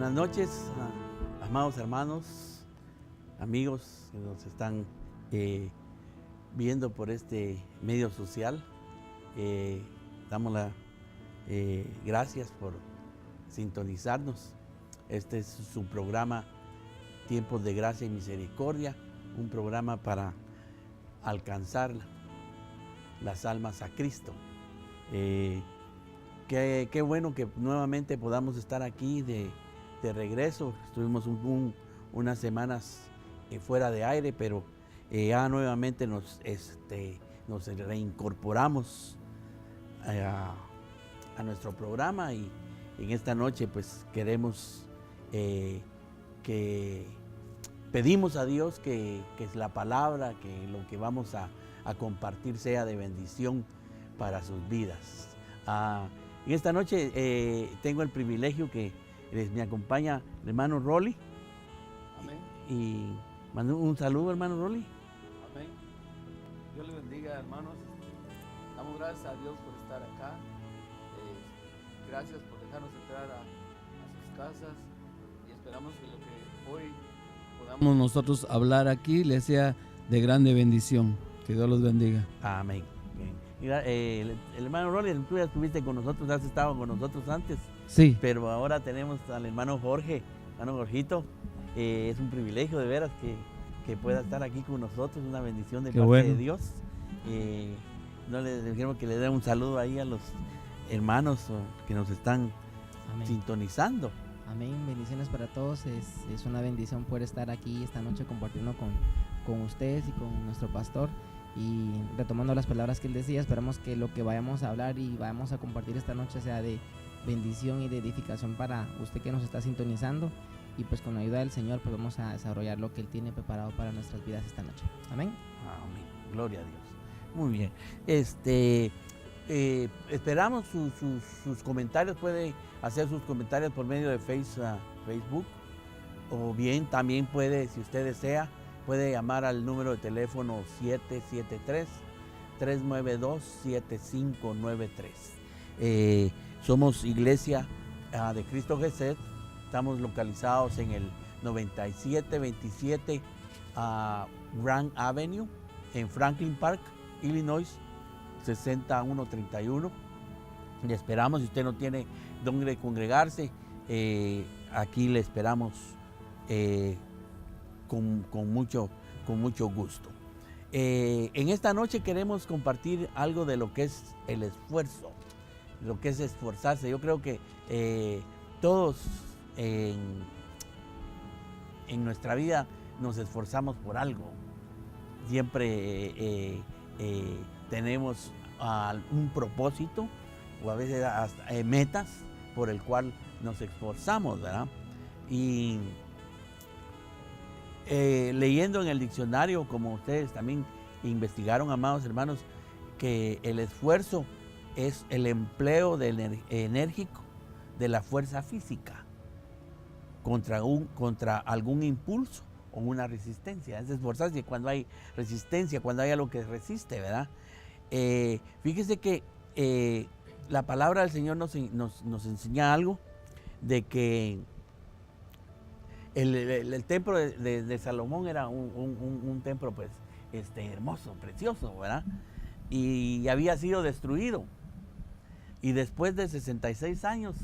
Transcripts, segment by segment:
Buenas noches, amados hermanos, amigos que nos están viendo por este medio social. Damos las gracias por sintonizarnos. Este es su programa Tiempos de Gracia y Misericordia, un programa para alcanzar las almas a Cristo. Qué bueno que nuevamente podamos estar aquí de regreso. Estuvimos unas semanas fuera de aire, pero ya nuevamente nos reincorporamos a nuestro programa, y en esta noche pues queremos que pedimos a Dios que la palabra, que lo que vamos a compartir sea de bendición para sus vidas. En esta noche tengo el privilegio que me acompaña el hermano Rolly. Amén. Y mando un saludo, hermano Rolly. Amén. Dios le bendiga, hermanos. Damos gracias a Dios por estar acá. Gracias por dejarnos entrar a sus casas, y esperamos que lo que hoy podamos nosotros hablar aquí les sea de grande bendición. Que Dios los bendiga. Amén. Mira, el hermano Rolly, tú ya estuviste con nosotros, has estado con nosotros antes. Sí. Pero ahora tenemos al hermano Jorge, hermano Jorgito. Es un privilegio de veras que pueda estar aquí con nosotros, una bendición de parte de Dios. No le dijimos que le dé un saludo ahí a los hermanos que nos están sintonizando. Amén, bendiciones para todos. Es una bendición poder estar aquí esta noche compartiendo con ustedes y con nuestro pastor. Y retomando las palabras que él decía, esperamos que lo que vayamos a hablar y vayamos a compartir esta noche sea de bendición y de edificación para usted que nos está sintonizando, y pues con la ayuda del Señor pues vamos a desarrollar lo que Él tiene preparado para nuestras vidas esta noche. Amén. Amén. Gloria a Dios. Muy bien. Esperamos sus comentarios. Puede hacer sus comentarios por medio de Facebook, o bien también puede, si usted desea, puede llamar al número de teléfono 773-392-7593. Somos Iglesia de Cristo Gesed. Estamos localizados en el 9727 Grand Avenue, en Franklin Park, Illinois, 60131. Le esperamos. Si usted no tiene dónde congregarse, aquí le esperamos con mucho gusto. En esta noche queremos compartir algo de lo que es el esfuerzo, lo que es esforzarse. Yo creo que todos en nuestra vida nos esforzamos por algo. Siempre tenemos un propósito, o a veces hasta metas por el cual nos esforzamos, ¿verdad? Y leyendo en el diccionario, como ustedes también investigaron, amados hermanos, que el esfuerzo es el empleo enérgico de la fuerza física contra algún impulso o una resistencia. Es esforzarse cuando hay resistencia, cuando hay algo que resiste, ¿verdad? Fíjese que la palabra del Señor nos enseña algo de que el templo de Salomón era un templo pues hermoso, precioso, ¿verdad? Y había sido destruido. Y después de 66 años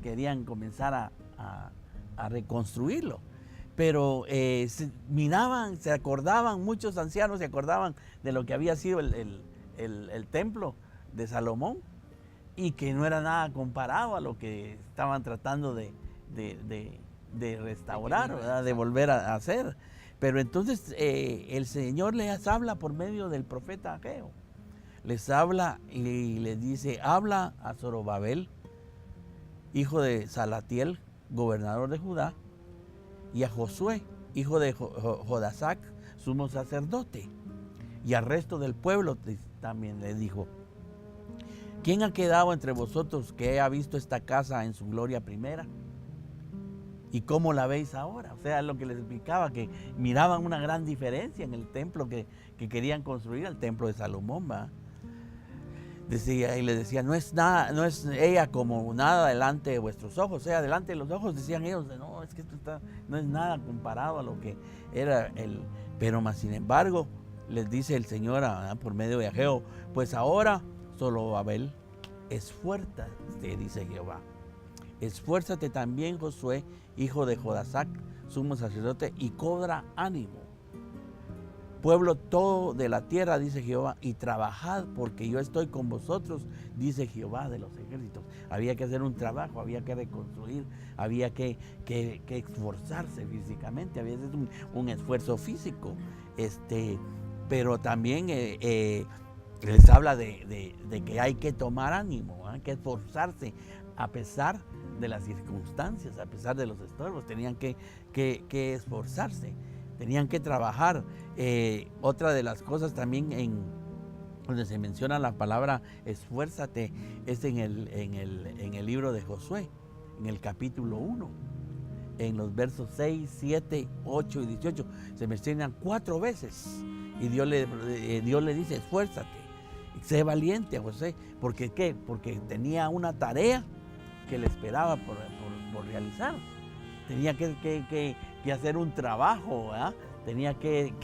querían comenzar a reconstruirlo. Pero muchos ancianos se acordaban de lo que había sido el templo de Salomón, y que no era nada comparado a lo que estaban tratando de restaurar, ¿verdad? De volver a hacer. Pero entonces el Señor les habla por medio del profeta Ageo. Les habla y les dice: habla a Zorobabel, hijo de Salatiel, gobernador de Judá, y a Josué, hijo de Jodasac, sumo sacerdote, y al resto del pueblo también le dijo: ¿quién ha quedado entre vosotros que haya visto esta casa en su gloria primera? ¿Y cómo la veis ahora? O sea, lo que les explicaba, que miraban una gran diferencia en el templo que querían construir, el templo de Salomón, ¿va? decía, y le decía, no es nada, no es ella como nada delante de vuestros ojos, o sea, delante de los ojos, decían ellos, no, es que no es nada comparado a lo que era pero más sin embargo, les dice el Señor por medio de Ageo, pues ahora, Zorobabel, esfuérzate, dice Jehová, esfuérzate también, Josué, hijo de Jodasac, sumo sacerdote, y cobra ánimo. Pueblo todo de la tierra, dice Jehová, y trabajad porque yo estoy con vosotros, dice Jehová de los ejércitos. Había que hacer un trabajo, había que reconstruir, había que esforzarse físicamente, había que hacer un esfuerzo físico. Pero también les habla de que hay que tomar ánimo, hay que esforzarse a pesar de las circunstancias, a pesar de los estorbos, tenían que esforzarse. Tenían que trabajar. Otra de las cosas también donde se menciona la palabra esfuérzate es en el libro de Josué, en el capítulo 1, en los versos 6, 7, 8 y 18. Se mencionan 4 veces y Dios le dice esfuérzate, sé valiente a José. ¿Por qué? Porque tenía una tarea que le esperaba por realizar. Tenía que hacer un trabajo, ¿verdad? Tenía que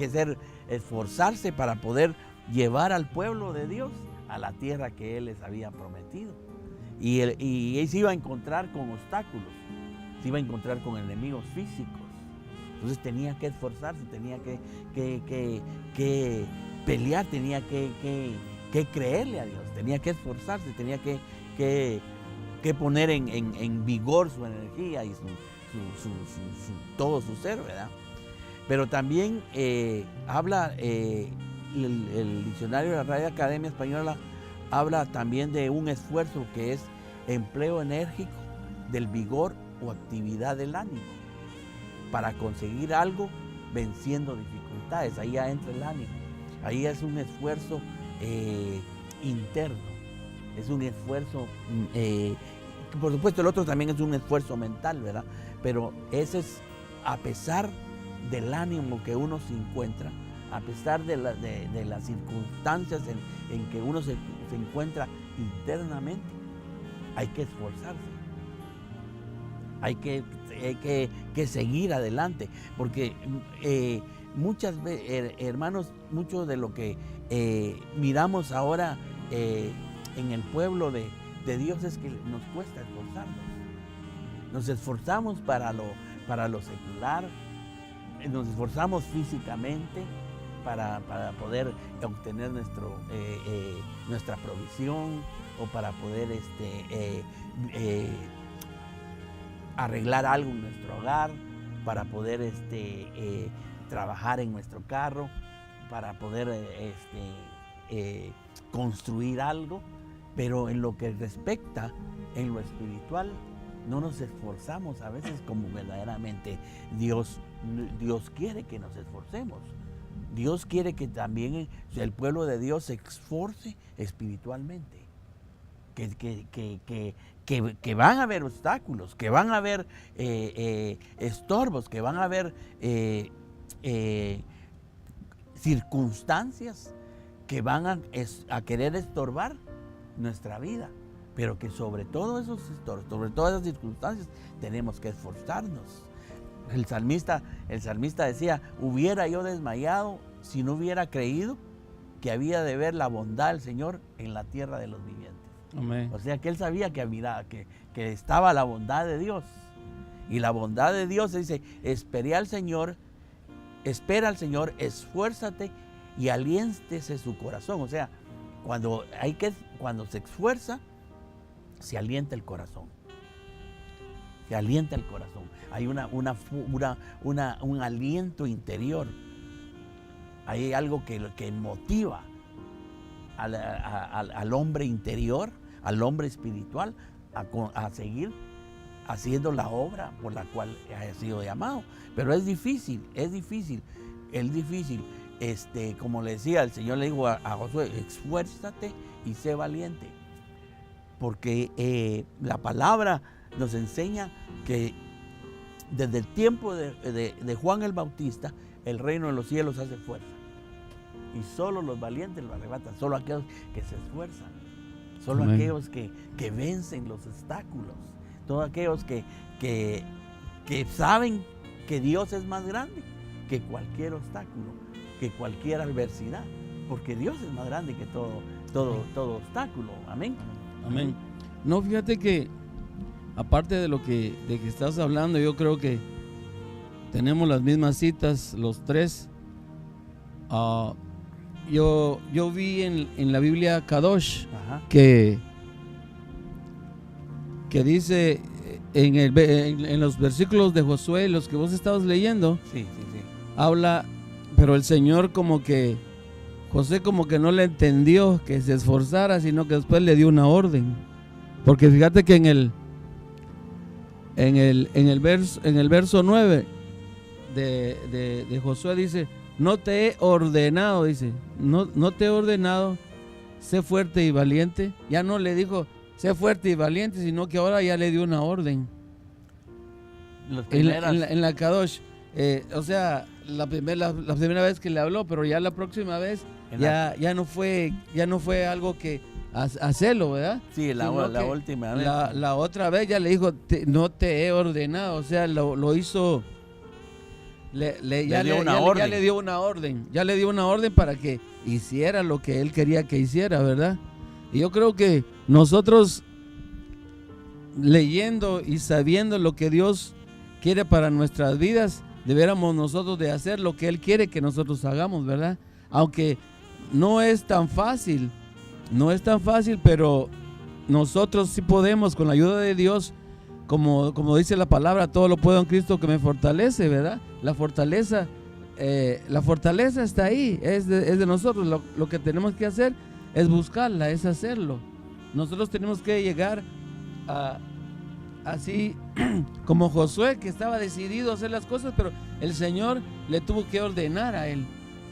esforzarse para poder llevar al pueblo de Dios a la tierra que Él les había prometido. Y él se iba a encontrar con obstáculos, se iba a encontrar con enemigos físicos. Entonces tenía que esforzarse, tenía que pelear, tenía que creerle a Dios, tenía que esforzarse, tenía que poner en vigor su energía y todo su ser, ¿verdad? Pero también habla el diccionario de la Real Academia Española, habla también de un esfuerzo que es empleo enérgico del vigor o actividad del ánimo para conseguir algo venciendo dificultades. Ahí ya entra el ánimo, ahí es un esfuerzo interno, es un esfuerzo, por supuesto el otro también es un esfuerzo mental, ¿verdad? Pero ese es a pesar del ánimo que uno se encuentra, a pesar de las circunstancias en que uno se encuentra internamente, hay que esforzarse, hay que seguir adelante, porque muchas veces, hermanos, mucho de lo que miramos ahora en el pueblo de Dios es que nos cuesta esforzarnos. Nos esforzamos para lo secular, nos esforzamos físicamente para poder obtener nuestra provisión o para poder arreglar algo en nuestro hogar, para poder trabajar en nuestro carro, para poder construir algo, pero en lo que respecta en lo espiritual no nos esforzamos a veces como verdaderamente Dios quiere que nos esforcemos. Dios quiere que también el pueblo de Dios se esforce espiritualmente, que van a haber obstáculos, que van a haber estorbos, que van a haber circunstancias que van a querer estorbar nuestra vida, pero que sobre todo esos estorbos, sobre todas esas circunstancias, tenemos que esforzarnos. El salmista decía, hubiera yo desmayado si no hubiera creído que había de ver la bondad del Señor en la tierra de los vivientes. Amén. O sea que él sabía que estaba la bondad de Dios. Y la bondad de Dios dice, espera al Señor, esfuérzate y aliéntese su corazón. O sea, cuando se esfuerza, se alienta el corazón. Se alienta el corazón. Hay un aliento interior. Hay algo que motiva al hombre interior, al hombre espiritual, a seguir haciendo la obra por la cual ha sido llamado. Pero es difícil. Como le decía, el Señor le dijo a Josué, esfuérzate y sé valiente. Porque la palabra nos enseña que desde el tiempo de Juan el Bautista, el reino de los cielos hace fuerza. Y solo los valientes lo arrebatan, solo aquellos que se esfuerzan. solo Amén. aquellos que vencen los obstáculos, todos aquellos que saben que Dios es más grande que cualquier obstáculo, que cualquier adversidad, porque Dios es más grande que todo obstáculo. Amén. Amén. No, fíjate que aparte de de que estás hablando, yo creo que tenemos las mismas citas los tres. Yo vi en la Biblia Kadosh Ajá. que dice en los versículos de Josué, los que vos estabas leyendo, Sí. habla, pero el Señor como que José como que no le entendió que se esforzara, sino que después le dio una orden. Porque fíjate que en el verso 9 de Josué dice, no te he ordenado, dice, no te he ordenado, sé fuerte y valiente. Ya no le dijo, sé fuerte y valiente, sino que ahora ya le dio una orden. En la Kadosh, o sea, la primera vez que le habló, pero ya la próxima vez ya no fue algo que hacerlo, ¿verdad? Sí, la última vez. La otra vez ya le dijo, no te he ordenado, o sea, lo hizo, ya le dio una orden para que hiciera lo que él quería que hiciera, ¿verdad? Y yo creo que nosotros, leyendo y sabiendo lo que Dios quiere para nuestras vidas, deberíamos nosotros de hacer lo que Él quiere que nosotros hagamos, ¿verdad? Aunque no es tan fácil, pero nosotros sí podemos, con la ayuda de Dios, como dice la palabra, todo lo puedo en Cristo que me fortalece, ¿verdad? La fortaleza está ahí, es de nosotros. Lo que tenemos que hacer es buscarla, es hacerlo. Nosotros tenemos que llegar a así como Josué, que estaba decidido a hacer las cosas, pero el Señor le tuvo que ordenar a él.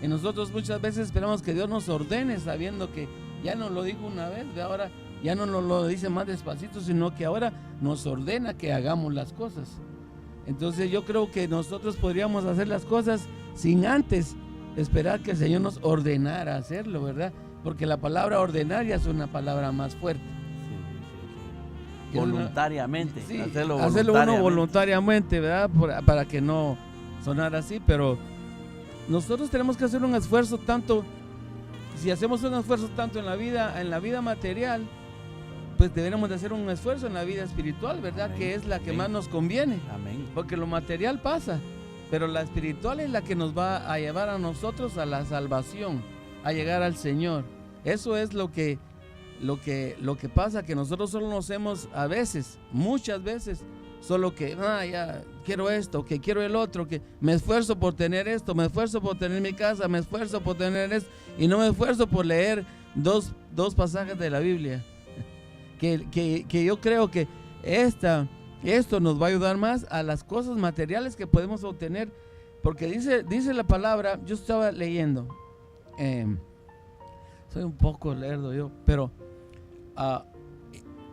Y nosotros muchas veces esperamos que Dios nos ordene, sabiendo que ya nos lo dijo una vez, de ahora ya no nos lo dice más despacito, sino que ahora nos ordena que hagamos las cosas. Entonces yo creo que nosotros podríamos hacer las cosas sin antes esperar que el Señor nos ordenara hacerlo, ¿verdad? Porque la palabra ordenar ya es una palabra más fuerte. Voluntariamente, Sí, hacerlo uno voluntariamente, ¿verdad? Para que no sonara así, pero nosotros tenemos que hacer un esfuerzo tanto, si hacemos un esfuerzo tanto en la vida material, pues deberíamos de hacer un esfuerzo en la vida espiritual, ¿verdad? Amén. Que es la que Amén. más nos conviene, Amén. porque lo material pasa, pero la espiritual es la que nos va a llevar a nosotros a la salvación, a llegar al Señor. Eso es lo que pasa, que nosotros solo nos hacemos a veces, muchas veces, solo que, ya quiero esto, que quiero el otro, que me esfuerzo por tener esto, me esfuerzo por tener mi casa, me esfuerzo por tener esto, y no me esfuerzo por leer dos pasajes de la Biblia. Que yo creo que esto nos va a ayudar más a las cosas materiales que podemos obtener, porque dice la palabra, yo estaba leyendo, soy un poco lerdo yo, pero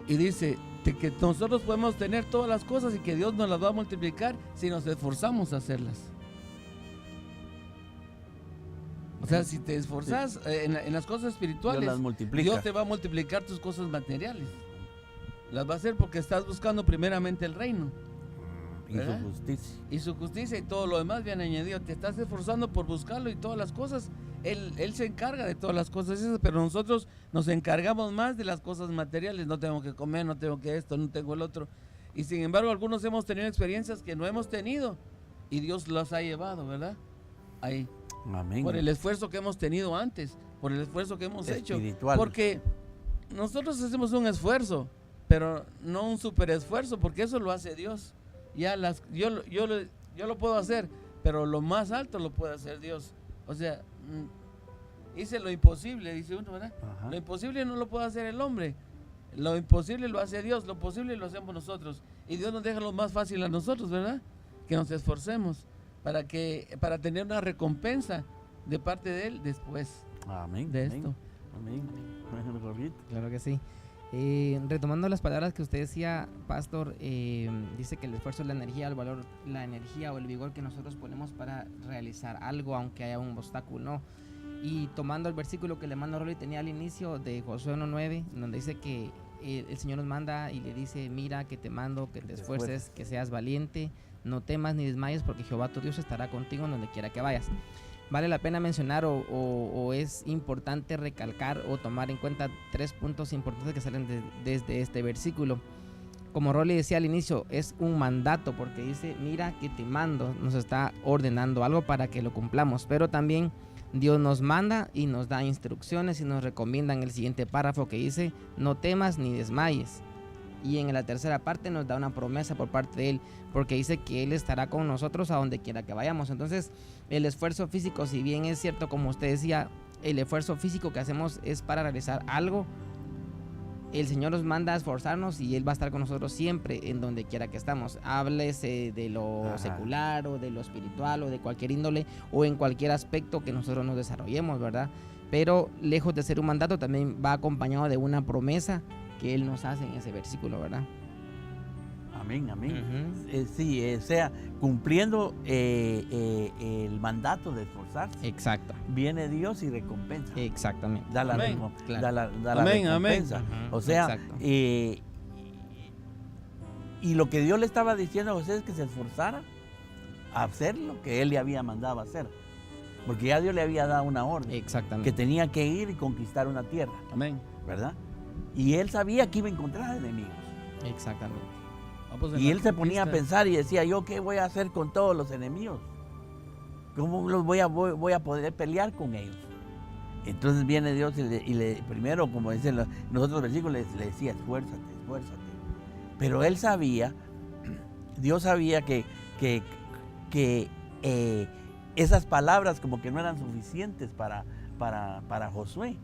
y dice que nosotros podemos tener todas las cosas y que Dios nos las va a multiplicar si nos esforzamos a hacerlas. O sea, si te esforzas en las cosas espirituales, Dios las multiplica. Dios te va a multiplicar tus cosas materiales. Las va a hacer porque estás buscando primeramente el reino Y ¿verdad? su justicia. y su justicia, y todo lo demás viene añadido. Te estás esforzando por buscarlo y todas las cosas. Él se encarga de todas las cosas esas, pero nosotros nos encargamos más de las cosas materiales. No tengo que comer, no tengo que esto, no tengo el otro. Y sin embargo, algunos hemos tenido experiencias que no hemos tenido y Dios las ha llevado, ¿verdad? Ahí. Amén. Por el esfuerzo que hemos tenido antes, por el esfuerzo que hemos hecho. Espiritual. Porque nosotros hacemos un esfuerzo, pero no un super esfuerzo, porque eso lo hace Dios. Yo lo puedo hacer, pero lo más alto lo puede hacer Dios. O sea, hice lo imposible, dice uno, ¿verdad? Ajá. Lo imposible no lo puede hacer el hombre. Lo imposible lo hace Dios, lo posible lo hacemos nosotros. Y Dios nos deja lo más fácil a nosotros, ¿verdad? Que nos esforcemos para tener una recompensa de parte de Él después Amén. de amén, esto. Amén. Bueno, Jorgito. Claro que sí. Retomando las palabras que usted decía, Pastor, dice que el esfuerzo es la energía, el valor, la energía o el vigor que nosotros ponemos para realizar algo, aunque haya un obstáculo, ¿no? Y tomando el versículo que el hermano Rolly tenía al inicio de Josué 1:9, donde dice que el Señor nos manda y le dice, mira que te mando, que te esfuerces, que seas valiente, no temas ni desmayes, porque Jehová tu Dios estará contigo en donde quiera que vayas. Vale la pena mencionar o es importante recalcar o tomar en cuenta 3 puntos importantes que salen desde este versículo. Como Rolly decía al inicio, es un mandato, porque dice, mira que te mando, nos está ordenando algo para que lo cumplamos, pero también Dios nos manda y nos da instrucciones y nos recomienda en el siguiente párrafo que dice, no temas ni desmayes. Y en la tercera parte nos da una promesa por parte de Él, porque dice que Él estará con nosotros a donde quiera que vayamos. Entonces, el esfuerzo físico, si bien es cierto, como usted decía, el esfuerzo físico que hacemos es para realizar algo, el Señor nos manda a esforzarnos y Él va a estar con nosotros siempre en donde quiera que estamos. Háblese de lo secular o de lo espiritual o de cualquier índole o en cualquier aspecto que nosotros nos desarrollemos, ¿verdad? Pero lejos de ser un mandato, también va acompañado de una promesa que Él nos hace en ese versículo, ¿verdad? Amén, amén. Uh-huh. Sí, o sea, cumpliendo el mandato de esforzarse. Exacto. Viene Dios y recompensa. Exactamente. Da la, Amén. da Claro. la Amén, recompensa. amén. O sea, Exacto. y lo que Dios le estaba diciendo a José es que se esforzara a hacer lo que Él le había mandado a hacer. Porque ya Dios le había dado una orden. Exactamente. Que tenía que ir y conquistar una tierra, Amén. ¿verdad? Y él sabía que iba a encontrar enemigos. Exactamente. Pues Y él se ponía a pensar y decía, ¿yo qué voy a hacer con todos los enemigos? ¿Cómo los voy a poder pelear con ellos? Entonces viene Dios y primero, como dicen los otros versículos, le decía, esfuérzate. Pero él sabía, Dios sabía que esas palabras como que no eran suficientes para Josué.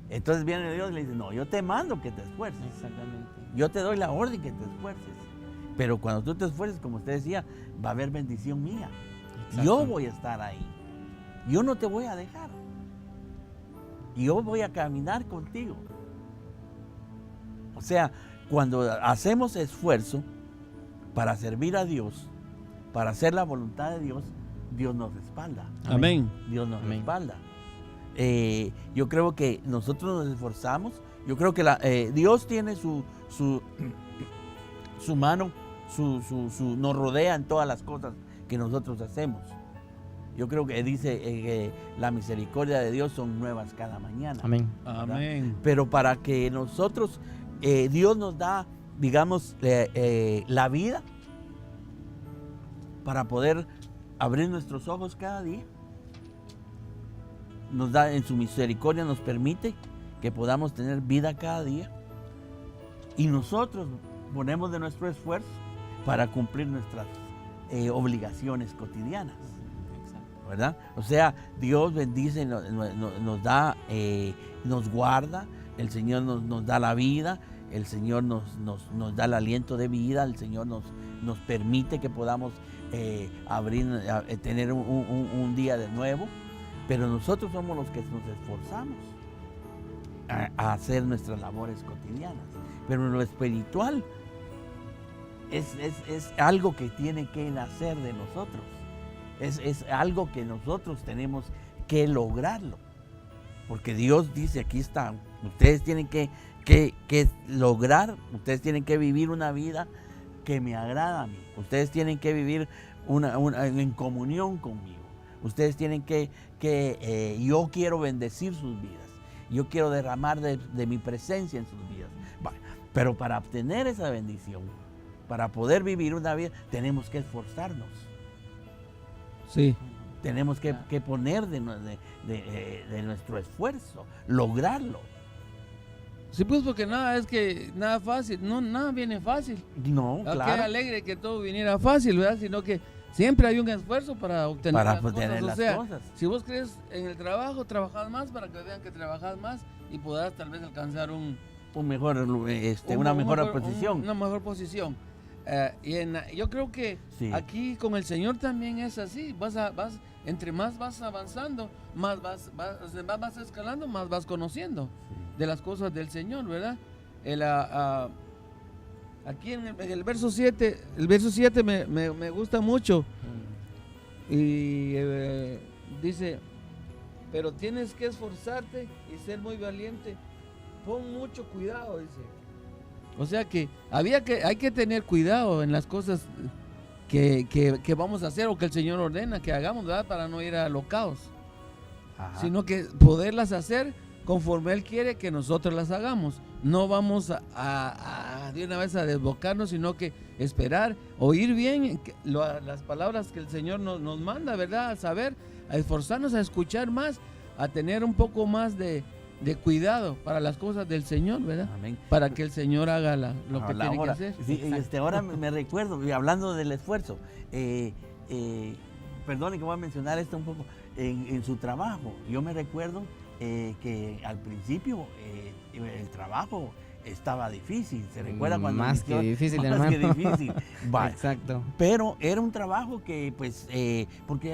Entonces viene Dios y le dice, no, yo te mando que te esfuerces. Exactamente. Yo te doy la orden que te esfuerces. Pero cuando tú te esfuerces, como usted decía, va a haber bendición mía. Exacto. Yo voy a estar ahí. Yo no te voy a dejar. Yo voy a caminar contigo. O sea, cuando hacemos esfuerzo para servir a Dios, para hacer la voluntad de Dios, Dios nos respalda. Amén. Dios nos Amén. respalda. Yo creo que nosotros nos esforzamos. Yo creo que Dios tiene su mano, nos rodea en todas las cosas que nosotros hacemos. Yo creo que dice que la misericordia de Dios son nuevas cada mañana. Amén. ¿verdad? Amén. Pero para que nosotros, Dios nos da, digamos, la vida para poder abrir nuestros ojos cada día. Nos da, en su misericordia nos permite que podamos tener vida cada día. Y nosotros ponemos de nuestro esfuerzo para cumplir nuestras obligaciones cotidianas. ¿Verdad? O sea, Dios bendice, nos da, nos guarda, el Señor nos da la vida, el Señor nos da el aliento de vida, el Señor nos permite que podamos tener un día de nuevo, pero nosotros somos los que nos esforzamos a hacer nuestras labores cotidianas. Pero en lo espiritual es algo que tiene que nacer de nosotros. Es algo que nosotros tenemos que lograrlo. Porque Dios dice, aquí está, ustedes tienen que lograr, ustedes tienen que vivir una vida que me agrada a mí. Ustedes tienen que vivir en comunión conmigo. Ustedes tienen yo quiero bendecir sus vidas. Yo quiero derramar de mi presencia en sus vidas. Pero para obtener esa bendición, para poder vivir una vida, tenemos que esforzarnos. Sí. Tenemos que poner de nuestro esfuerzo, lograrlo. Sí, pues porque nada fácil, nada viene fácil. No, Qué claro. alegre que todo viniera fácil, ¿verdad? Sino que siempre hay un esfuerzo para obtener Para las obtener cosas. las O sea, cosas. si vos crees en el trabajo, trabajás más para que vean que trabajás más y podás tal vez alcanzar una mejor posición. Una mejor posición. Yo creo que Sí. aquí con el Señor también es así. Entre más vas avanzando, más vas escalando, más vas conociendo de las cosas del Señor, ¿verdad? Aquí en el verso 7, me gusta mucho. Y dice, pero tienes que esforzarte y ser muy valiente. Pon mucho cuidado, dice. O sea que hay que tener cuidado en las cosas que vamos a hacer o que el Señor ordena que hagamos, ¿verdad? Para no ir alocados, sino que poderlas hacer conforme Él quiere que nosotros las hagamos. No vamos a de una vez a desbocarnos, sino que esperar, oír bien las palabras que el Señor nos manda, ¿verdad? A saber, a esforzarnos, a escuchar más, a tener un poco más de cuidado para las cosas del Señor, ¿verdad? Amén. Para que el Señor haga lo que tiene que hacer. Sí, ahora me recuerdo, y hablando del esfuerzo, perdone que voy a mencionar esto un poco, en su trabajo, yo me recuerdo que al principio el trabajo estaba difícil, ¿se recuerda cuando más inició? que difícil, Más hermano. que difícil. Exacto. Pero era un trabajo que, pues, porque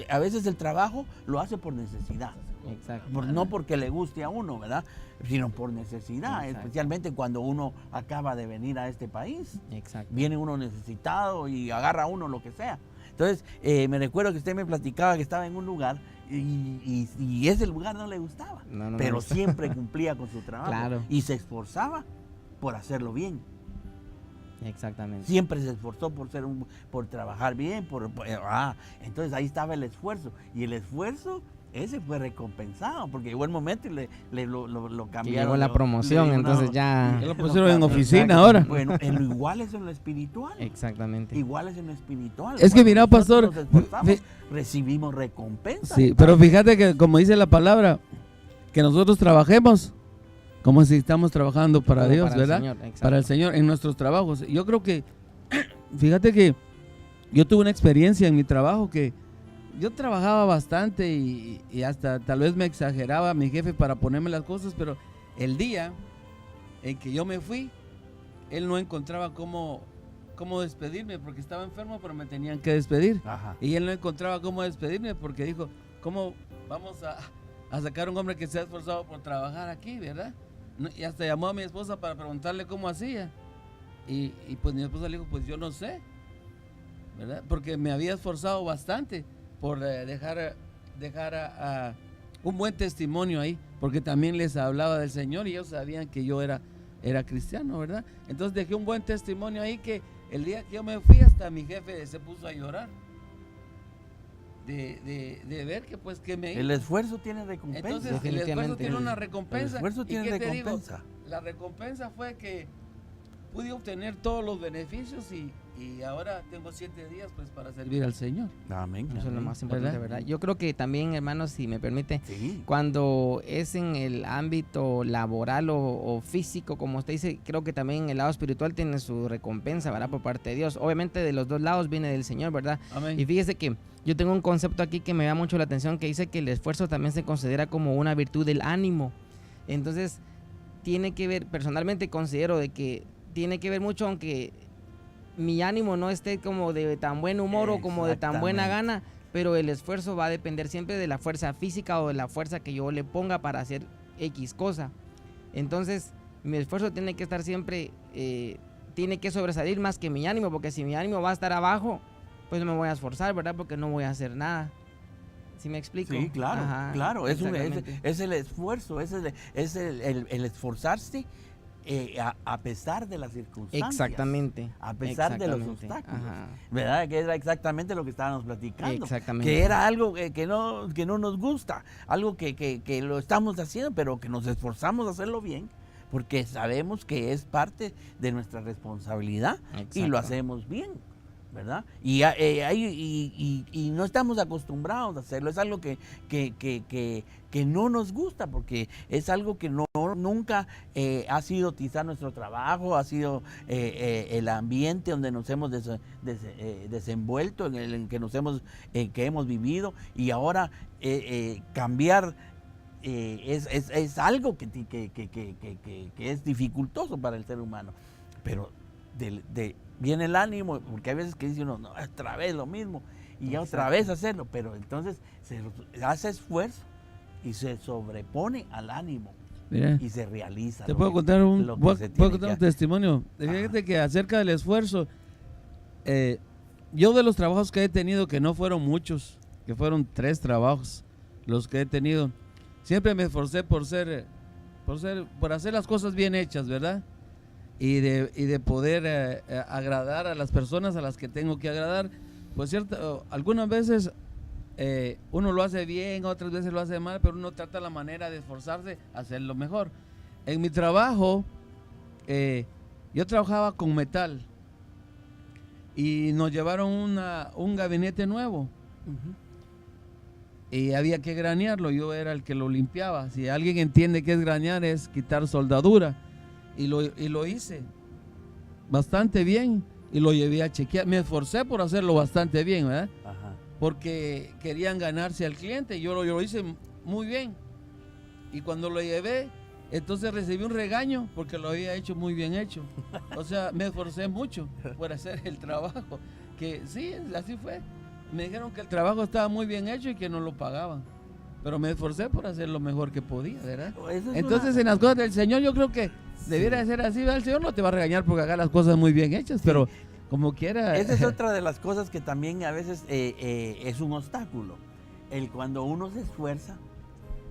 a veces el trabajo lo hace por necesidad. Exacto. No porque le guste a uno, ¿verdad? Sino por necesidad, Exacto. especialmente cuando uno acaba de venir a este país. Exacto. Viene uno necesitado y agarra a uno lo que sea. Entonces, me recuerdo que usted me platicaba que estaba en un lugar y ese lugar no le gustaba, No pero me gusta. siempre cumplía con su trabajo. Claro. Y se esforzaba por hacerlo bien. Exactamente. Siempre se esforzó por trabajar bien, entonces ahí estaba el esfuerzo. Y el esfuerzo, ese fue recompensado, porque llegó el momento y lo Que cambiaron. llegó la promoción, entonces ya... Ya lo pusieron en oficina ahora. Bueno, igual es en lo espiritual. Exactamente. Igual es en lo espiritual. Es que Cuando mira, nosotros pastor, nos esforzamos, recibimos recompensa. Sí, pero fíjate que como dice la palabra, que nosotros trabajemos como si estamos trabajando para Como Dios, para el ¿verdad? Señor, exacto. Para el Señor en nuestros trabajos. Yo creo que, fíjate que yo tuve una experiencia en mi trabajo que yo trabajaba bastante y hasta tal vez me exageraba a mi jefe para ponerme las cosas, pero el día en que yo me fui, él no encontraba cómo despedirme porque estaba enfermo, pero me tenían que despedir. Ajá. Y él no encontraba cómo despedirme porque dijo, ¿cómo vamos a sacar a un hombre que se ha esforzado por trabajar aquí, verdad? Y hasta llamó a mi esposa para preguntarle cómo hacía. Y pues mi esposa le dijo, pues yo no sé, ¿verdad? Porque me había esforzado bastante por dejar un buen testimonio ahí, porque también les hablaba del Señor y ellos sabían que yo era cristiano, ¿verdad? Entonces dejé un buen testimonio ahí que el día que yo me fui hasta mi jefe se puso a llorar de ver que pues que me... El esfuerzo tiene recompensa. Entonces el esfuerzo Definitivamente. tiene una recompensa. El esfuerzo ¿Y tiene qué te digo? recompensa. La recompensa fue que pude obtener todos los beneficios y ahora tengo 7 días pues para servir al Señor. Amén. Eso es lo amén. más importante, ¿verdad? Yo creo que también, hermanos, si me permite, Sí. cuando es en el ámbito laboral o físico, como usted dice, creo que también en el lado espiritual tiene su recompensa, ¿verdad? Por parte de Dios. Obviamente de los dos lados viene del Señor, ¿verdad? Amén. Y fíjese que yo tengo un concepto aquí que me da mucho la atención, que dice que el esfuerzo también se considera como una virtud del ánimo. Entonces, tiene que ver, personalmente considero de que tiene que ver mucho, aunque mi ánimo no esté como de tan buen humor o como de tan buena gana, pero el esfuerzo va a depender siempre de la fuerza física o de la fuerza que yo le ponga para hacer X cosa. Entonces, mi esfuerzo tiene que estar siempre, tiene que sobresalir más que mi ánimo, porque si mi ánimo va a estar abajo, pues no me voy a esforzar, ¿verdad? Porque no voy a hacer nada. ¿Sí me explico? Sí, claro, Ajá, claro. Es exactamente. el esfuerzo, es el esforzarse a pesar de las circunstancias. Exactamente. A pesar de los Exactamente. obstáculos. Ajá. ¿Verdad? Que era exactamente lo que estábamos platicando. Exactamente. Que era algo que no nos gusta, algo que lo estamos haciendo, pero que nos esforzamos a hacerlo bien, porque sabemos que es parte de nuestra responsabilidad y Exacto. lo hacemos bien, ¿verdad? Y no estamos acostumbrados a hacerlo, es algo que no nos gusta, porque es algo que nunca ha sido quizá nuestro trabajo, ha sido el ambiente donde nos hemos desenvuelto, en el que que hemos vivido, y ahora cambiar es algo que es dificultoso para el ser humano, pero viene el ánimo, porque hay veces que dice uno, no, otra vez lo mismo, y ya otra vez hacerlo, pero entonces se hace esfuerzo y se sobrepone al ánimo. Mira, Y se realiza. te lo puedo que- contar lo que puedo se puedo tiene contar un que hacer. testimonio. Fíjate que acerca del esfuerzo, yo de los trabajos que he tenido, que no fueron muchos, que fueron 3 trabajos, los que he tenido. Siempre me esforcé por hacer las cosas bien hechas, ¿verdad? Y de poder agradar a las personas a las que tengo que agradar. Pues cierto, algunas veces uno lo hace bien, otras veces lo hace mal, pero uno trata la manera de esforzarse a hacerlo mejor. En mi trabajo, yo trabajaba con metal y nos llevaron un gabinete nuevo. Y había que granearlo, yo era el que lo limpiaba. Si alguien entiende qué es granear, es quitar soldadura. Y lo hice bastante bien y lo llevé a chequear. Me esforcé por hacerlo bastante bien, ¿verdad? Ajá. Porque querían ganarse al cliente. Yo lo hice muy bien. Y cuando lo llevé, entonces recibí un regaño porque lo había hecho muy bien hecho. O sea, me esforcé mucho por hacer el trabajo. Que sí, así fue. Me dijeron que el trabajo estaba muy bien hecho y que no lo pagaban. Pero me esforcé por hacer lo mejor que podía, ¿verdad? Entonces, en las cosas del Señor, yo creo que debiera de ser así, ¿verdad? El Señor no te va a regañar porque hagas las cosas muy bien hechas, pero como quiera. Esa es otra de las cosas que también a veces es un obstáculo. Cuando uno se esfuerza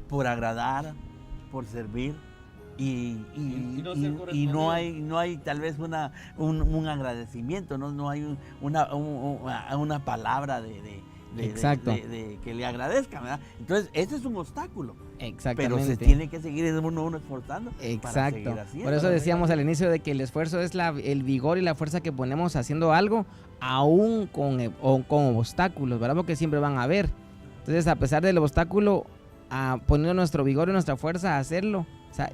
por agradar, por servir, y no hay tal vez un agradecimiento, no hay una palabra de que le agradezcan, ¿verdad? Entonces ese es un obstáculo. Exactamente. Pero se tiene que seguir uno esforzando. Exacto. Para seguir haciendo. Por eso decíamos al inicio de que el esfuerzo es el vigor y la fuerza que ponemos haciendo algo, aún con obstáculos, ¿verdad? Porque siempre van a haber. Entonces, a pesar del obstáculo, poniendo nuestro vigor y nuestra fuerza a hacerlo, o sea,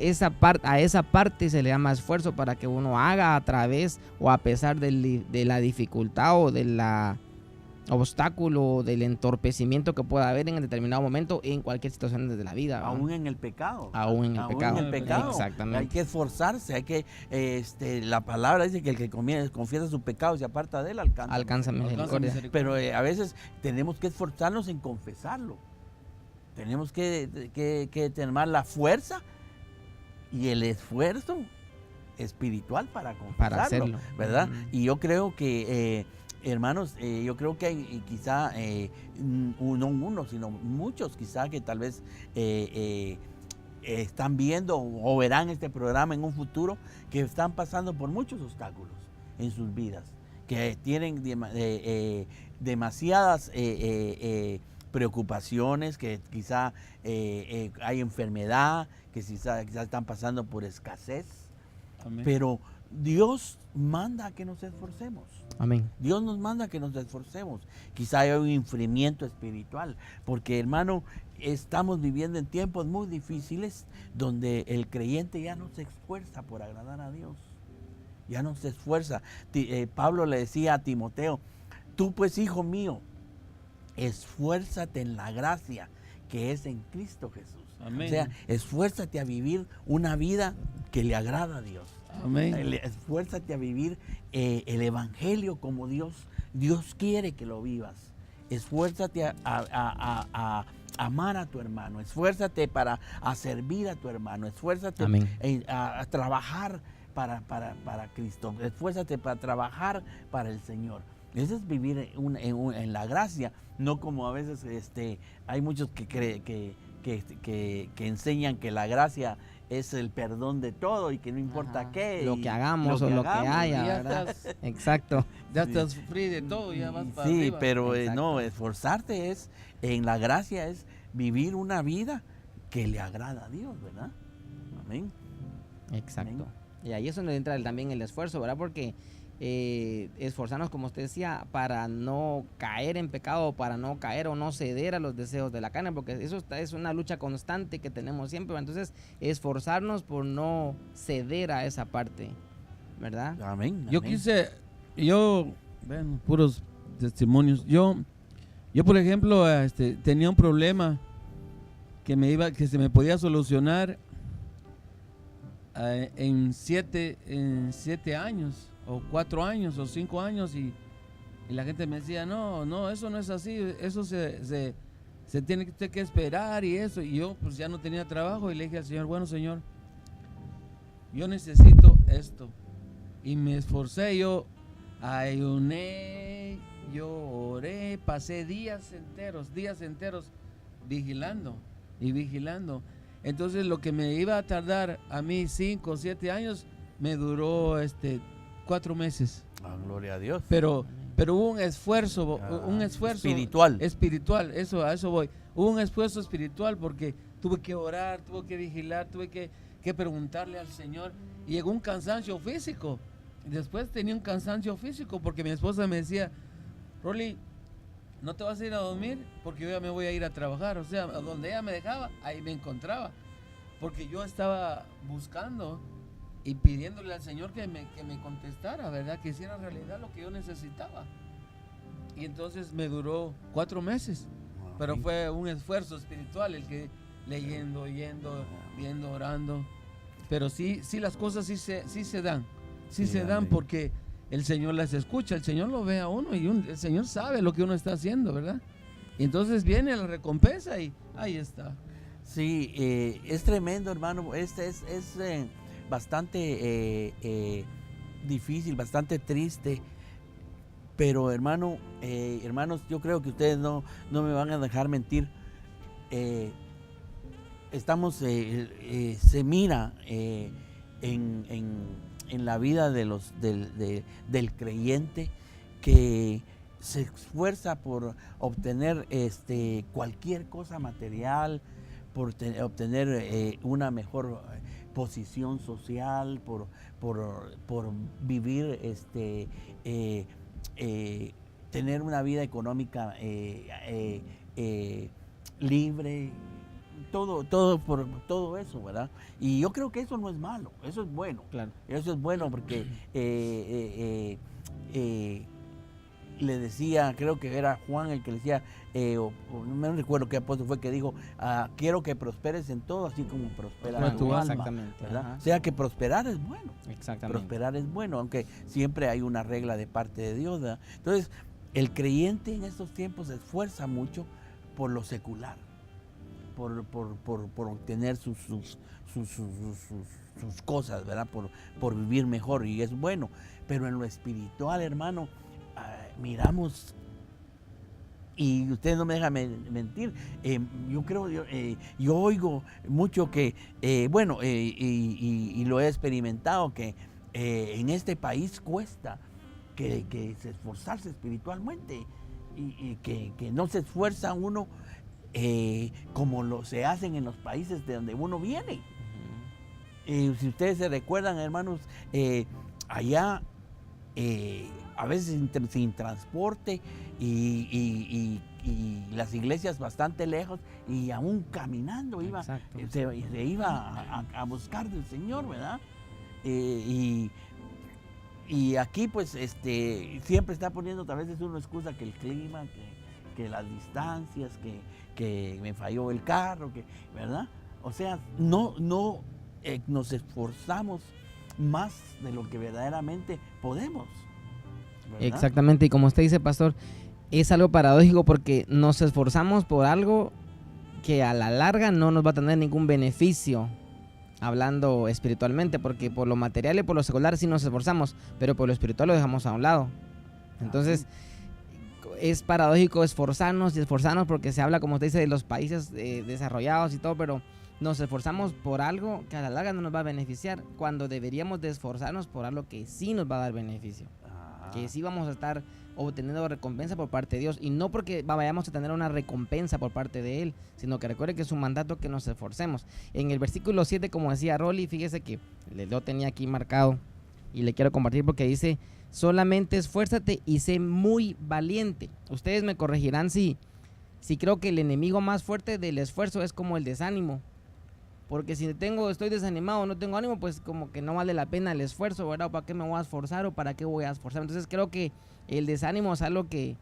a esa parte se le llama esfuerzo para que uno haga a través o a pesar de la dificultad o del obstáculo, del entorpecimiento que pueda haber en determinado momento en cualquier situación de la vida, ¿verdad? Aún en el pecado. Aún en el pecado. Exactamente. Hay que esforzarse, hay que, la palabra dice que el que confiesa su pecado y se aparta de él, alcanza misericordia. Pero a veces tenemos que esforzarnos en confesarlo. Tenemos que tener la fuerza y el esfuerzo espiritual para confesarlo, hacerlo, ¿verdad? Y yo creo que, hermanos, yo creo que hay quizá, no uno, sino muchos quizá que tal vez están viendo o verán este programa en un futuro, que están pasando por muchos obstáculos en sus vidas, que tienen demasiadas preocupaciones, que quizá hay enfermedad, que quizá están pasando por escasez. Amén. Pero Dios manda que nos esforcemos. Amén. Dios nos manda que nos esforcemos. Quizá haya un enfriamiento espiritual, porque, hermano, estamos viviendo en tiempos muy difíciles donde el creyente ya no se esfuerza por agradar a Dios. Ya no se esfuerza. Pablo le decía a Timoteo: tú pues, hijo mío, esfuérzate en la gracia que es en Cristo Jesús. Amén. O sea, esfuérzate a vivir una vida que le agrada a Dios. Amén. Esfuérzate a vivir el evangelio como Dios quiere que lo vivas. Esfuérzate a amar a tu hermano. Esfuérzate a servir a tu hermano. Esfuérzate a trabajar para Cristo. Esfuérzate para trabajar para el Señor. Eso es vivir en la gracia, no como a veces hay muchos que enseñan que la gracia es el perdón de todo y que no importa qué. Lo que hagamos o lo que haya, ¿verdad? Exacto. Ya estás free de todo, ya vas para sí, arriba. pero no, esforzarte en la gracia es vivir una vida que le agrada a Dios, ¿verdad? Amén. Exacto. Amén. Y ahí es donde entra también el esfuerzo, ¿verdad? Porque esforzarnos, como usted decía, para no caer en pecado, para no caer o no ceder a los deseos de la carne, porque eso es una lucha constante que tenemos siempre. Entonces, esforzarnos por no ceder a esa parte, ¿verdad? Amén. Bueno, puros testimonios. Yo por ejemplo, tenía un problema que se me podía solucionar en 7 años, o 4 años, o 5 años, y la gente me decía, no, eso no es así, eso se tiene que esperar y eso. Y yo pues ya no tenía trabajo y le dije al Señor: bueno, Señor, yo necesito esto. Y me esforcé, yo ayuné, yo oré, pasé días enteros vigilando y vigilando. Entonces lo que me iba a tardar a mí 5 o 7 años, me duró 4 meses. Ah, gloria a Dios. Pero hubo un esfuerzo espiritual. Espiritual, a eso voy. Hubo un esfuerzo espiritual porque tuve que orar, tuve que vigilar, tuve que preguntarle al Señor. Y llegó un cansancio físico. Después tenía un cansancio físico porque mi esposa me decía, Rolly, no te vas a ir a dormir porque yo ya me voy a ir a trabajar. O sea, donde ella me dejaba, ahí me encontraba. Porque yo estaba buscando y pidiéndole al Señor que me contestara, ¿verdad? Que hiciera realidad lo que yo necesitaba. Y entonces me duró 4 meses. Pero fue un esfuerzo espiritual el que leyendo, viendo, orando. Pero sí las cosas sí se dan. Sí se dan porque el Señor las escucha, el Señor lo ve a uno y el Señor sabe lo que uno está haciendo, ¿verdad? Y entonces viene la recompensa y ahí está. Sí, es tremendo, hermano. Es bastante difícil, bastante triste. Pero hermanos, yo creo que ustedes no me van a dejar mentir. Se mira en la vida del creyente que se esfuerza por obtener cualquier cosa material, por obtener una mejor posición social, por vivir, tener una vida económica libre, todo por todo eso, ¿verdad? Y yo creo que eso no es malo, eso es bueno. Claro. Eso es bueno porque le decía, creo que era Juan el que le decía, no me recuerdo qué apóstol fue que dijo, quiero que prosperes en todo, así como prospera tu alma. Exactamente. ¿Verdad? O sea que prosperar es bueno. Exactamente. Prosperar es bueno, aunque siempre hay una regla de parte de Dios, ¿verdad? Entonces, el creyente en estos tiempos se esfuerza mucho por lo secular, por obtener sus cosas, ¿verdad? Por vivir mejor, y es bueno. Pero en lo espiritual, hermano, miramos, y ustedes no me dejan mentir, yo creo, yo oigo mucho que, y lo he experimentado, que en este país cuesta que se esforzarse espiritualmente, y que no se esfuerza uno como se hacen en los países de donde uno viene. Si ustedes se recuerdan, hermanos, allá a veces sin transporte y las iglesias bastante lejos, y aún caminando se iba a buscar del Señor, ¿verdad? Y aquí pues siempre está poniendo tal vez una excusa, que el clima, que las distancias, que me falló el carro, ¿verdad? O sea, no nos esforzamos más de lo que verdaderamente podemos, ¿verdad? Exactamente, y como usted dice, pastor, es algo paradójico porque nos esforzamos por algo que a la larga no nos va a tener ningún beneficio, hablando espiritualmente, porque por lo material y por lo secular sí nos esforzamos, pero por lo espiritual lo dejamos a un lado. Entonces es paradójico esforzarnos porque se habla, como usted dice, de los países desarrollados y todo, pero nos esforzamos por algo que a la larga no nos va a beneficiar, cuando deberíamos de esforzarnos por algo que sí nos va a dar beneficio, que sí vamos a estar obteniendo recompensa por parte de Dios, y no porque vayamos a tener una recompensa por parte de Él, sino que recuerde que es un mandato que nos esforcemos. En el versículo 7, como decía Rolly, fíjese que lo tenía aquí marcado y le quiero compartir porque dice: solamente esfuérzate y sé muy valiente. Ustedes me corregirán si creo que el enemigo más fuerte del esfuerzo es como el desánimo. Porque si estoy desanimado, no tengo ánimo, pues como que no vale la pena el esfuerzo, ¿verdad? ¿Para qué me voy a esforzar o para qué voy a esforzar? Entonces creo que el desánimo es algo que...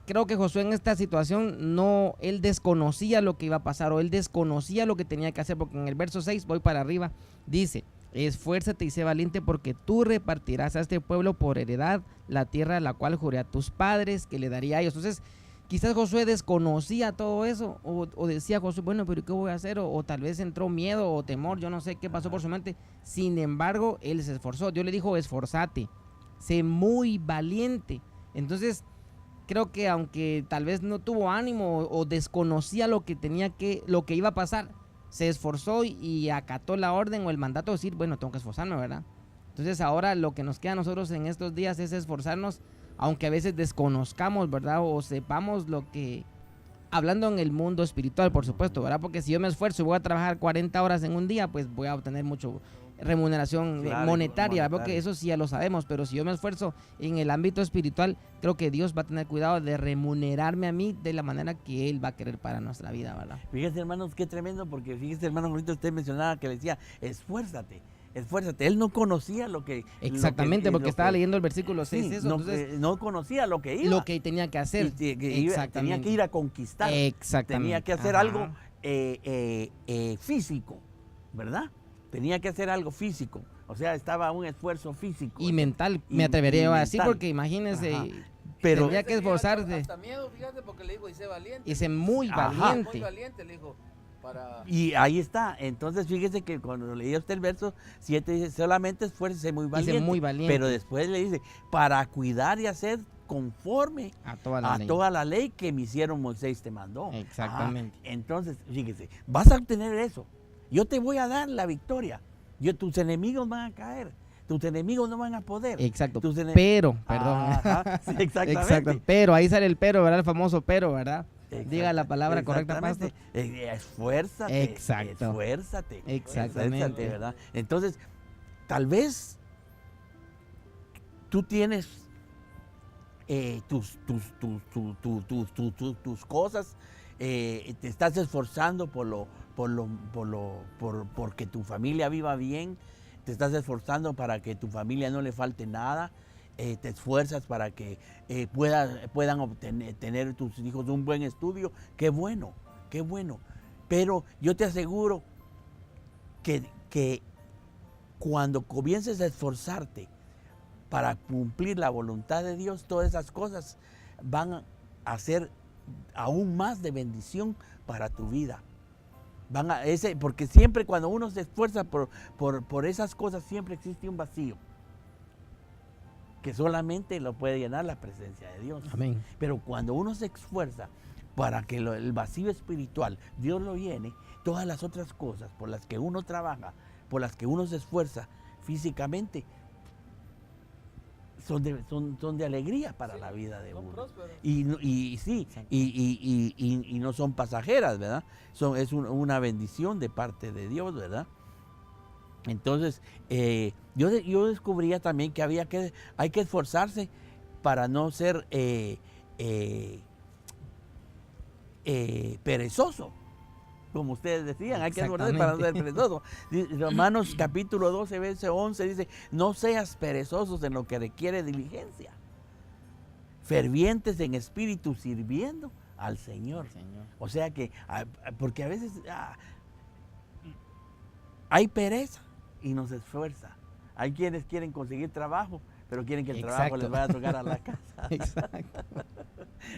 Creo que Josué en esta situación él desconocía lo que iba a pasar, o él desconocía lo que tenía que hacer, porque en el verso 6, voy para arriba, dice: esfuérzate y sé valiente, porque tú repartirás a este pueblo por heredad la tierra a la cual juré a tus padres que le daría a ellos. Entonces, quizás Josué desconocía todo eso, o decía Josué, bueno, pero ¿qué voy a hacer? O tal vez entró miedo o temor, yo no sé qué pasó por su mente. Sin embargo, él se esforzó. Dios le dijo: esforzate, sé muy valiente. Entonces, creo que aunque tal vez no tuvo ánimo o desconocía lo que iba a pasar, se esforzó y acató la orden o el mandato de decir, bueno, tengo que esforzarme, ¿verdad? Entonces ahora lo que nos queda a nosotros en estos días es esforzarnos, aunque a veces desconozcamos, ¿verdad? O sepamos lo que, hablando en el mundo espiritual, por supuesto, ¿verdad? Porque si yo me esfuerzo y voy a trabajar 40 horas en un día, pues voy a obtener mucho remuneración monetaria, porque eso sí ya lo sabemos, pero si yo me esfuerzo en el ámbito espiritual, creo que Dios va a tener cuidado de remunerarme a mí de la manera que Él va a querer para nuestra vida, ¿verdad? Fíjese, hermanos, qué tremendo, porque fíjese, hermano, ahorita usted mencionaba que le decía, esfuérzate. Él no conocía lo que... Exactamente, porque estaba leyendo el versículo 6, sí, eso, entonces, no conocía lo que iba. lo que tenía que hacer. Tenía que ir a conquistar. Exactamente. Tenía que hacer algo físico, ¿verdad? Tenía que hacer algo físico. O sea, estaba un esfuerzo físico. Y mental, me atrevería a decir, porque imagínense, pero tendría que esforzarse. Hasta miedo, fíjate, porque le dijo, y sé valiente. Y sé muy valiente. Muy valiente, le dijo. Y ahí está. Entonces, fíjese que cuando leía usted el verso 7, dice, solamente esfuércese muy valiente. Muy valiente. Pero después le dice, para cuidar y hacer conforme a toda la ley que mi siervo Moisés te mandó. Exactamente. Entonces, fíjese, vas a obtener eso. Yo te voy a dar la victoria. Tus enemigos van a caer. Tus enemigos no van a poder. Exacto. Pero, perdón. Sí, exactamente. Exacto. Pero, ahí sale el pero, ¿verdad? El famoso pero, ¿verdad? Diga la palabra correcta, pastor. Esfuérzate. Exacto. Esfuérzate. Exactamente. Esfuérzate, ¿verdad? Entonces, tal vez tú tienes tus cosas, te estás esforzando porque tu familia viva bien, te estás esforzando para que tu familia no le falte nada. Te esfuerzas para que puedan tener tus hijos un buen estudio. Qué bueno, qué bueno. Pero yo te aseguro que cuando comiences a esforzarte para cumplir la voluntad de Dios, todas esas cosas van a ser aún más de bendición para tu vida. Porque siempre cuando uno se esfuerza por esas cosas, siempre existe un vacío que solamente lo puede llenar la presencia de Dios. Amén. Pero cuando uno se esfuerza para que el vacío espiritual Dios lo llene, todas las otras cosas por las que uno trabaja, por las que uno se esfuerza físicamente, son de alegría para la vida de uno. Y no son pasajeras, ¿verdad? Es una bendición de parte de Dios, ¿verdad? Entonces, yo descubría también que hay que esforzarse para no ser perezoso. Como ustedes decían, hay que esforzarse para no ser perezoso. Romanos capítulo 12, verso 11 dice, no seas perezosos en lo que requiere diligencia, fervientes en espíritu, sirviendo al Señor. O sea que, porque a veces hay pereza y no se esfuerza. Hay quienes quieren conseguir trabajo, pero quieren que el trabajo les vaya a tocar a la casa. Exacto.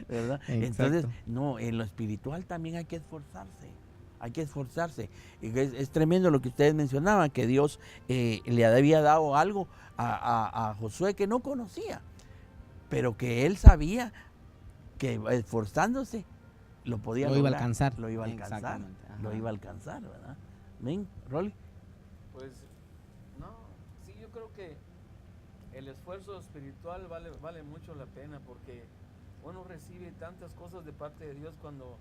¿Verdad? Entonces, no, en lo espiritual también hay que esforzarse. Hay que esforzarse. Es tremendo lo que ustedes mencionaban, que Dios le había dado algo a Josué que no conocía, pero que él sabía que esforzándose lo podía lograr. Lo iba a alcanzar. Lo iba a alcanzar. Lo iba a alcanzar, ¿verdad? ¿Ven, Rolly? Pues, no, sí, yo creo que el esfuerzo espiritual vale mucho la pena, porque uno recibe tantas cosas de parte de Dios cuando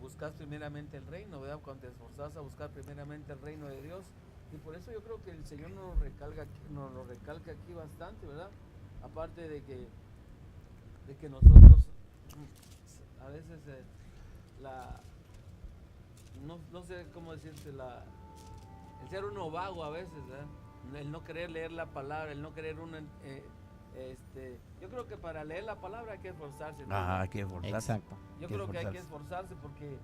buscas primeramente el reino, ¿verdad? Cuando te esforzas a buscar primeramente el reino de Dios. Y por eso yo creo que el Señor nos lo recalca aquí bastante, ¿verdad? Aparte de que nosotros a veces no sé cómo decirte, el ser uno vago a veces, ¿verdad? El no querer leer la palabra, el no querer uno yo creo que para leer la palabra hay que esforzarse, ¿no? Hay que esforzarse. Exacto. Yo creo que hay que esforzarse, porque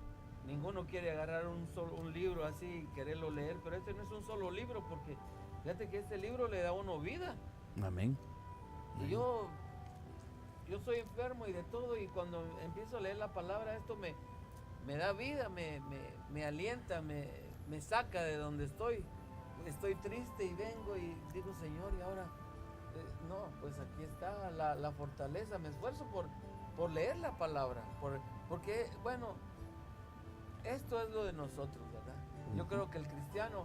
ninguno quiere agarrar un libro así y quererlo leer, pero este no es un solo libro, porque fíjate que este libro le da a uno vida. Amén. Y yo soy enfermo y de todo, y cuando empiezo a leer la palabra, esto me da vida, me alienta, me saca de donde estoy. Estoy triste y vengo y digo, Señor, y ahora... no, pues aquí está la fortaleza. Me esfuerzo por leer la palabra, porque, bueno, esto es lo de nosotros, ¿verdad? Yo creo que el cristiano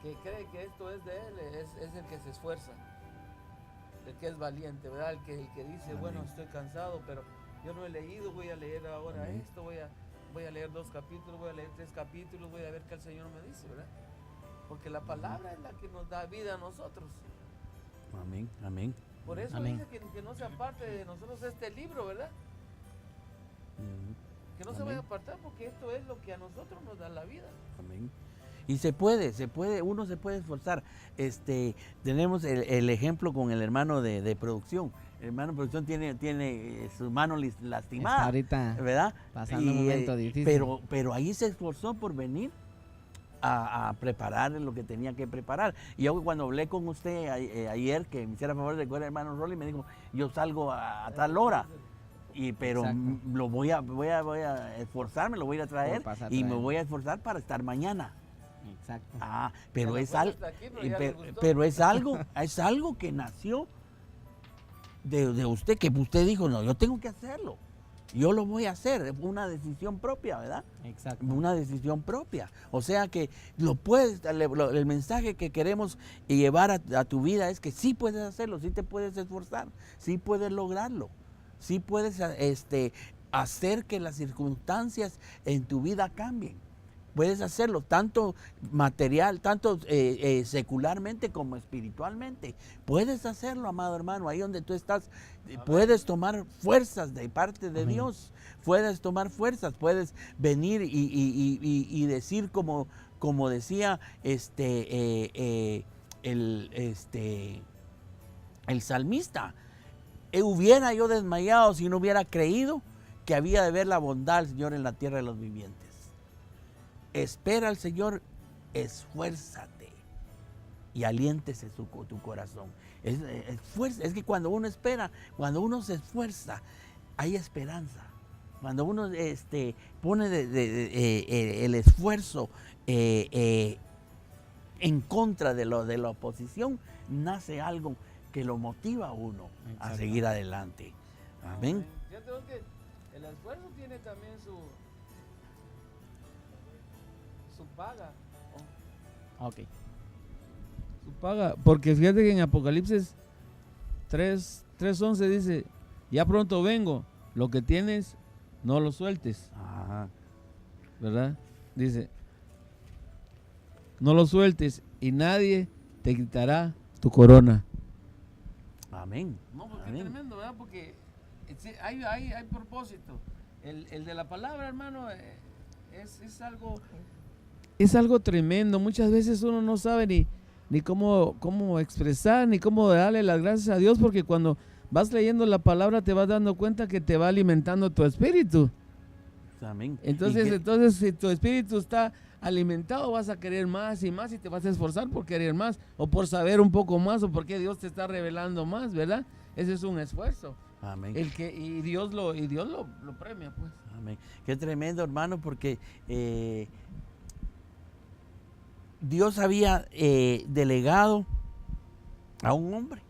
que cree que esto es de él es el que se esfuerza, el que es valiente, ¿verdad? El que dice, Amén. bueno, estoy cansado, pero yo no he leído, voy a leer ahora Amén. esto, voy a leer 2 capítulos, voy a leer 3 capítulos, voy a ver qué el Señor me dice, ¿verdad? Porque la palabra es la que nos da vida a nosotros. Amén, amén. Por eso Amén. dice que no se aparte de nosotros este libro, ¿verdad? Ujú. Que no se Amén. vaya a apartar, porque esto es lo que a nosotros nos da la vida. Amén. Y se puede, uno se puede esforzar. Tenemos el ejemplo con el hermano de producción. El hermano de producción tiene su mano Está lastimada, ahorita ¿verdad? pasando un momento difícil. Pero ahí se esforzó por venir a preparar lo que tenía que preparar. Y yo cuando hablé con usted ayer, que me hiciera favor de recoger al hermano Rolly, me dijo, yo salgo a tal hora. Pero Exacto. lo voy a esforzarme, lo voy a ir a traer pasar a y me traer. voy a esforzar para estar mañana. Exacto. Pero Se la es fue algo, hasta aquí, pero ya le gustó. pero es algo que nació de usted, que usted dijo, no, yo tengo que hacerlo. Yo lo voy a hacer, es una decisión propia, ¿verdad? Exacto. Una decisión propia. O sea que el mensaje que queremos llevar a tu vida es que sí puedes hacerlo, sí te puedes esforzar, sí puedes lograrlo, sí puedes hacer que las circunstancias en tu vida cambien. Puedes hacerlo tanto material, tanto secularmente como espiritualmente. Puedes hacerlo, amado hermano, ahí donde tú estás. Puedes tomar fuerzas de parte de Amén. Dios. Puedes tomar fuerzas, puedes venir y decir como decía el salmista. Hubiera yo desmayado si no hubiera creído que había de ver la bondad del Señor en la tierra de los vivientes. Espera al Señor, esfuérzate y aliéntese tu corazón. Es que cuando uno espera, cuando uno se esfuerza, hay esperanza. Cuando uno pone el esfuerzo en contra de la oposición, nace algo que lo motiva a uno a Exacto. seguir adelante. Amén. Yo creo que el esfuerzo tiene también su paga. Ok. Su paga, porque fíjate que en Apocalipsis 3:11 dice, ya pronto vengo, lo que tienes no lo sueltes, Ajá. ¿verdad? Dice, no lo sueltes y nadie te quitará tu corona. Amén. No, porque Amén. es tremendo, ¿verdad? Porque hay propósito. El de la palabra, hermano, es algo. Es algo tremendo, muchas veces uno no sabe ni cómo expresar, ni cómo darle las gracias a Dios, porque cuando vas leyendo la palabra te vas dando cuenta que te va alimentando tu espíritu. Amén. Entonces si tu espíritu está alimentado, vas a querer más y más y te vas a esforzar por querer más o por saber un poco más o porque Dios te está revelando más, ¿verdad? Ese es un esfuerzo. Amén. Y Dios lo premia, pues. Amén. Qué tremendo, hermano, porque Dios había delegado a un hombre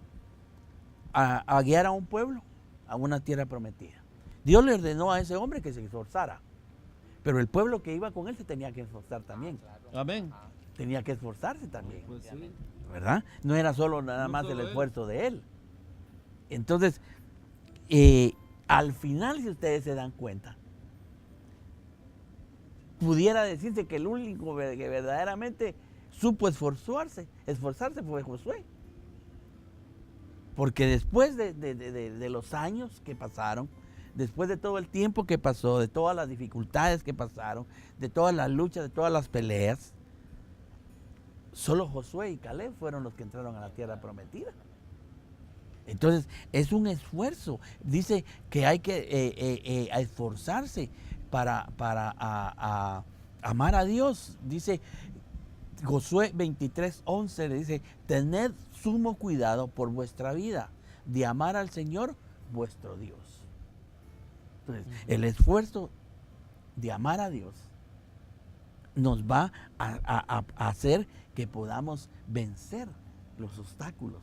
a guiar a un pueblo a una tierra prometida. Dios le ordenó a ese hombre que se esforzara, pero el pueblo que iba con él se tenía que esforzar también. Amén. Tenía que esforzarse también, Pues sí. ¿verdad? No era solo nada No más solo el él. esfuerzo de él. Entonces, al final, si ustedes se dan cuenta, pudiera decirse que el único que verdaderamente supo esforzarse fue Josué. Porque después de los años que pasaron, después de todo el tiempo que pasó, de todas las dificultades que pasaron, de todas las luchas, de todas las peleas, solo Josué y Caleb fueron los que entraron a la tierra prometida. Entonces, es un esfuerzo. Dice que hay que esforzarse para amar a Dios. Dice Josué 23:11, le dice, tened sumo cuidado por vuestra vida de amar al Señor vuestro Dios. Entonces, el esfuerzo de amar a Dios nos va a hacer que podamos vencer los obstáculos.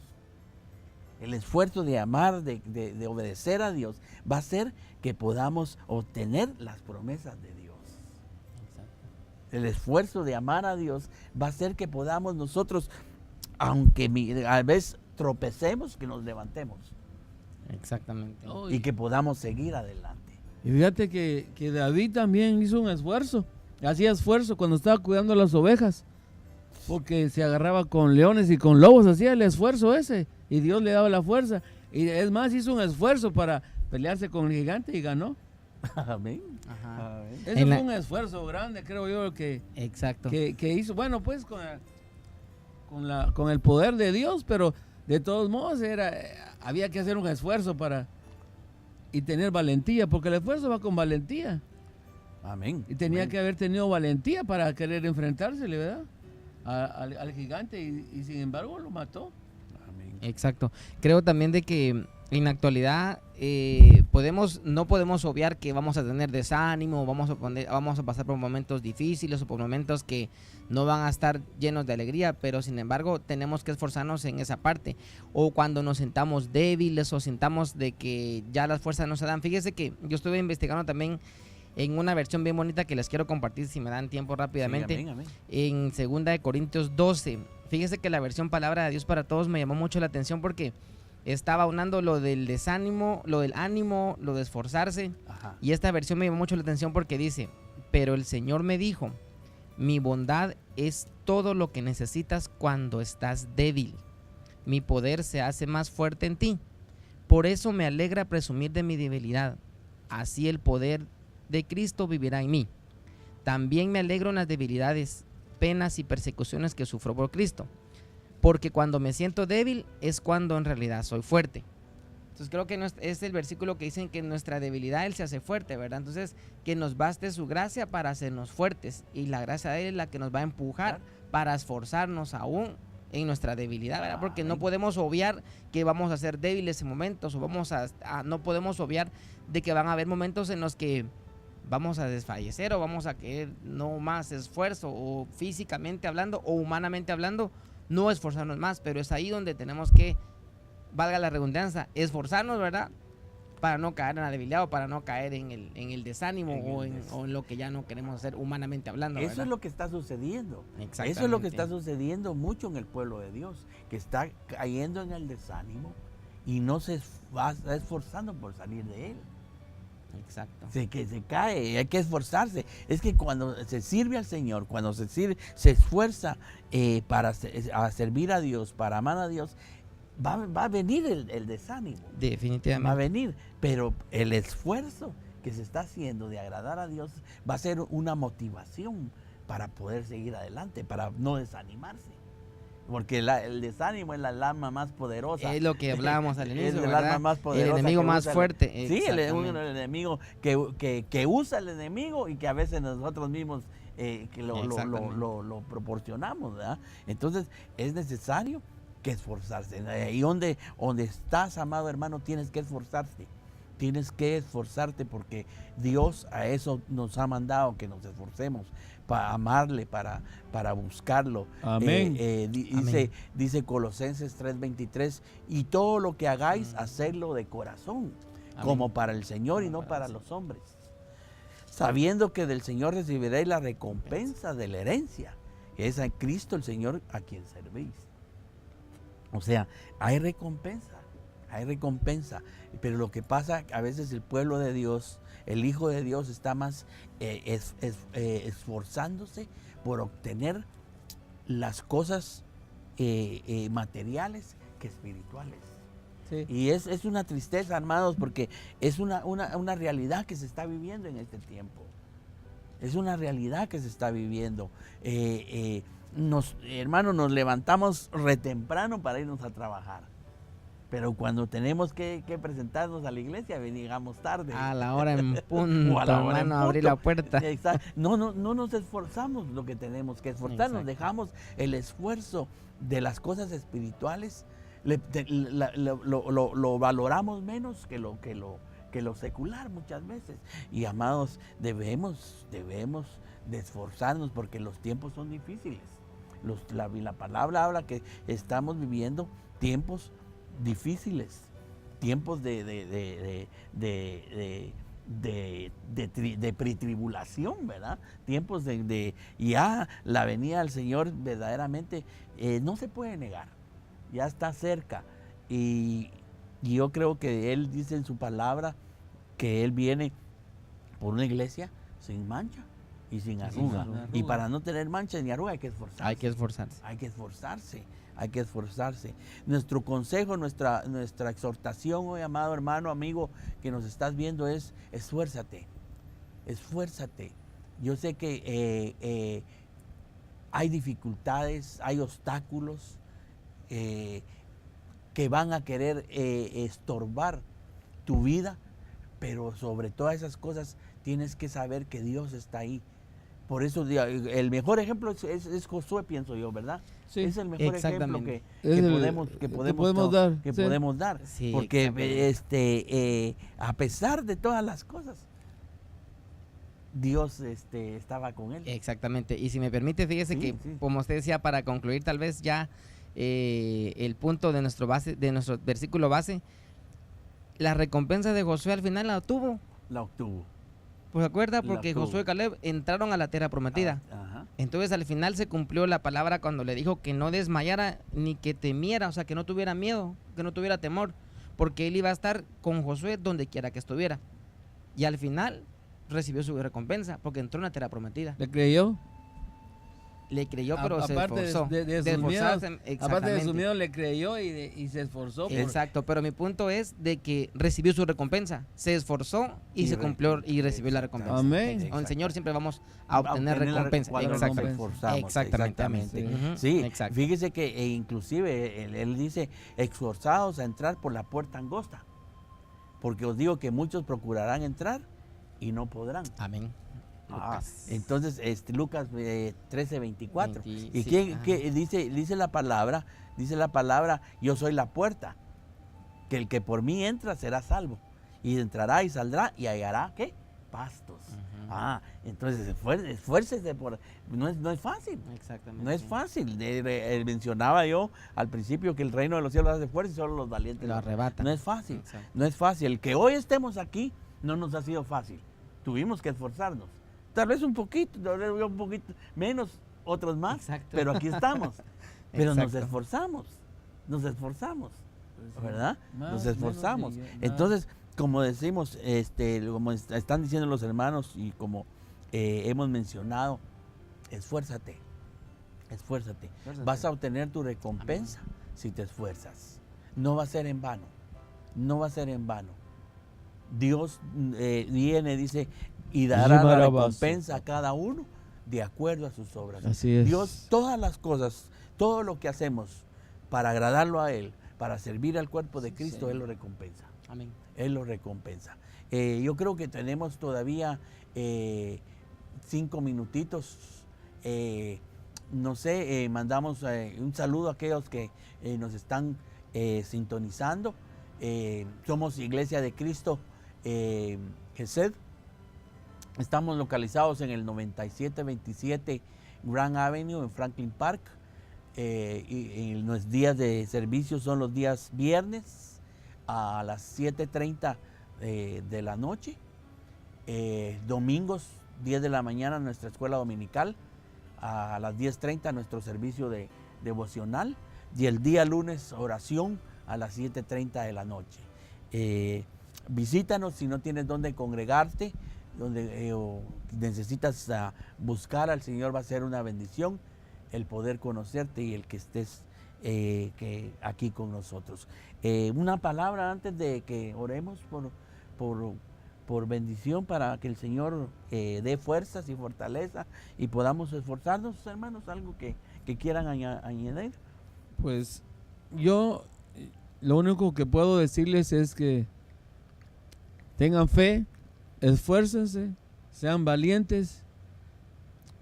el esfuerzo de amar, de obedecer a Dios, va a hacer que podamos obtener las promesas de Dios. El esfuerzo de amar a Dios va a hacer que podamos nosotros, aunque a veces tropecemos, que nos levantemos. Exactamente. Y que podamos seguir adelante. Y fíjate que David también hizo un esfuerzo. Hacía esfuerzo cuando estaba cuidando las ovejas. Porque se agarraba con leones y con lobos. Hacía el esfuerzo ese. Y Dios le daba la fuerza. Y es más, hizo un esfuerzo para pelearse con el gigante y ganó. Amén. Ajá. Amén. Ese fue un esfuerzo grande, creo yo, Exacto. que hizo. Bueno, pues con el poder de Dios, pero de todos modos había que hacer un esfuerzo y tener valentía, porque el esfuerzo va con valentía. Amén. Y tenía Amén. que haber tenido valentía para querer enfrentársele, ¿verdad? Al gigante y sin embargo lo mató. Amén. Exacto. Creo también de que en la actualidad no podemos obviar que vamos a tener desánimo, vamos a pasar por momentos difíciles o por momentos que no van a estar llenos de alegría, pero sin embargo tenemos que esforzarnos en esa parte. O cuando nos sintamos débiles o sintamos de que ya las fuerzas no se dan. Fíjese que yo estuve investigando también en una versión bien bonita que les quiero compartir si me dan tiempo rápidamente. Sí, amén, amén. En 2 Corintios 12. Fíjese que la versión Palabra de Dios para Todos me llamó mucho la atención porque estaba aunando lo del desánimo, lo del ánimo, lo de esforzarse. Ajá. Y esta versión me llamó mucho la atención porque dice: pero el Señor me dijo, mi bondad es todo lo que necesitas cuando estás débil. Mi poder se hace más fuerte en ti. Por eso me alegra presumir de mi debilidad. Así el poder de Cristo vivirá en mí. También me alegro en las debilidades, penas y persecuciones que sufro por Cristo. Porque cuando me siento débil es cuando en realidad soy fuerte. Entonces creo que es el versículo que dicen que en nuestra debilidad Él se hace fuerte, ¿verdad? Entonces que nos baste su gracia para hacernos fuertes. Y la gracia de Él es la que nos va a empujar para esforzarnos aún en nuestra debilidad, ¿verdad? Porque no podemos obviar que vamos a ser débiles en momentos, o no podemos obviar de que van a haber momentos en los que vamos a desfallecer o vamos a querer no más esfuerzo, o físicamente hablando o humanamente hablando, no esforzarnos más, pero es ahí donde tenemos que, valga la redundancia, esforzarnos, ¿verdad? Para no caer en la debilidad o para no caer en el desánimo o en lo que ya no queremos hacer humanamente hablando, ¿verdad? Eso es lo que está sucediendo. Exactamente. Eso es lo que está sucediendo mucho en el pueblo de Dios, que está cayendo en el desánimo y no se va esforzando por salir de él. Exacto. Que se cae, hay que esforzarse. Es que cuando se sirve al Señor, cuando se esfuerza a servir a Dios, para amar a Dios, va a venir el desánimo. Definitivamente. Va a venir, pero el esfuerzo que se está haciendo de agradar a Dios va a ser una motivación para poder seguir adelante, para no desanimarse. Porque el desánimo es la alarma más poderosa. Es lo que hablábamos al inicio, es el ¿verdad? arma más poderosa. El enemigo que más usa fuerte. Sí, el enemigo que usa el enemigo y que a veces nosotros mismos lo proporcionamos, ¿verdad? Entonces es necesario que esforzarse. Y donde estás, amado hermano, tienes que esforzarte. Tienes que esforzarte porque Dios a eso nos ha mandado, que nos esforcemos para amarle, para buscarlo. Amén. Dice Colosenses 3:23, y todo lo que hagáis, hacedlo de corazón, Amén. como para el Señor y no para los hombres, sabiendo que del Señor recibiréis la recompensa de la herencia, que es a Cristo el Señor a quien servís. O sea, hay recompensa, pero lo que pasa, a veces el pueblo de Dios, el Hijo de Dios está más esforzándose por obtener las cosas materiales que espirituales. Sí. Y es una tristeza, hermanos, porque es una realidad que se está viviendo en este tiempo. Es una realidad que se está viviendo. Hermanos, nos levantamos retemprano para irnos a trabajar. Pero cuando tenemos que presentarnos a la iglesia, llegamos tarde. A la hora en punto, hermano, abrir la puerta. Exacto. No nos esforzamos lo que tenemos que esforzarnos. Exacto. Dejamos el esfuerzo de las cosas espirituales, lo valoramos menos que lo secular muchas veces. Y amados, debemos de esforzarnos porque los tiempos son difíciles. La palabra habla que estamos viviendo tiempos difíciles, tiempos de pretribulación, ¿verdad? Tiempos de ya la venida del Señor verdaderamente no se puede negar, ya está cerca. Y yo creo que Él dice en su palabra que Él viene por una iglesia sin mancha y sin arruga. Y para no tener mancha ni arruga hay que esforzarse. Hay que esforzarse. Hay que esforzarse, hay que esforzarse. Nuestro consejo, nuestra exhortación hoy, amado hermano, amigo, que nos estás viendo es esfuérzate, esfuérzate. Yo sé que hay dificultades, hay obstáculos que van a querer estorbar tu vida, pero sobre todas esas cosas tienes que saber que Dios está ahí. Por eso el mejor ejemplo es Josué, pienso yo, ¿verdad? Sí. Es el mejor ejemplo Exactamente. que podemos dar. Sí, Porque exactamente. a pesar de todas las cosas, Dios estaba con él. Exactamente. Y si me permite, fíjese Sí, que, sí. como usted decía, para concluir tal vez ya el punto de nuestro versículo base, la recompensa de Josué al final la obtuvo. La obtuvo. Pues acuerda, La porque obtuvo. Josué y Caleb entraron a la tierra prometida. Ajá. Entonces al final se cumplió la palabra cuando le dijo que no desmayara ni que temiera, o sea, que no tuviera miedo, que no tuviera temor, porque él iba a estar con Josué donde quiera que estuviera. Y al final recibió su recompensa, porque entró en la tierra prometida. ¿Le creyó? Le creyó, pero se Aparte esforzó. de sus esforzarse, miedos, aparte de exactamente. su miedo, le creyó y se esforzó. Exacto, pero mi punto es de que recibió su recompensa, se esforzó y se cumplió y recibió la recompensa. Amén. Con el Señor siempre vamos a obtener recompensa. Cuando nos Exactamente. esforzamos. Exactamente, amén. Exactamente. Ujú, Sí, exacto. fíjese que inclusive él dice, esforzados a entrar por la puerta angosta, porque os digo que muchos procurarán entrar y no podrán. Amén. Lucas. Entonces, Lucas 13:24. 20, ¿Y sí, quién ajá. dice la palabra? Dice la palabra, yo soy la puerta, que el que por mí entra será salvo, y entrará y saldrá y hallará, ¿qué? Pastos. Ujú. Entonces esfuércese no es fácil. Exactamente. No es fácil. Mencionaba yo al principio que el reino de los cielos hace fuerza y solo los valientes Lo arrebata. No es fácil. Exacto. No es fácil. El que hoy estemos aquí no nos ha sido fácil. Tuvimos que esforzarnos. Tal vez un poquito, tal vez un poquito menos, otros más, Exacto. pero aquí estamos. Pero nos Exacto. esforzamos, ¿verdad? Más, Nos menos, esforzamos. nada. Entonces, como decimos, como están diciendo los hermanos y como hemos mencionado, esfuérzate. Vas a obtener tu recompensa si te esfuerzas. No va a ser en vano. Dios viene, dice, y dará la recompensa a cada uno de acuerdo a sus obras. Así es. Dios, todas las cosas, todo lo que hacemos para agradarlo a Él, para servir al cuerpo de Cristo, Él lo recompensa. Amén. Él lo recompensa. Yo creo que tenemos todavía 5 minutitos. No sé, mandamos un saludo a aquellos que nos están sintonizando. Somos Iglesia de Cristo Gesed. Estamos localizados en el 9727 Grand Avenue en Franklin Park. Y los días de servicio son los días viernes a las 7:30 de la noche. Domingos 10 de la mañana nuestra escuela dominical. A las 10:30 nuestro servicio devocional. Y el día lunes oración a las 7:30 de la noche. Visítanos si no tienes dónde congregarte, o necesitas buscar al Señor, va a ser una bendición el poder conocerte y el que estés aquí con nosotros. Una palabra antes de que oremos por bendición para que el Señor dé fuerzas y fortaleza y podamos esforzarnos, hermanos, algo que quieran añadir. Pues yo lo único que puedo decirles es que tengan fe, esfuércense, sean valientes,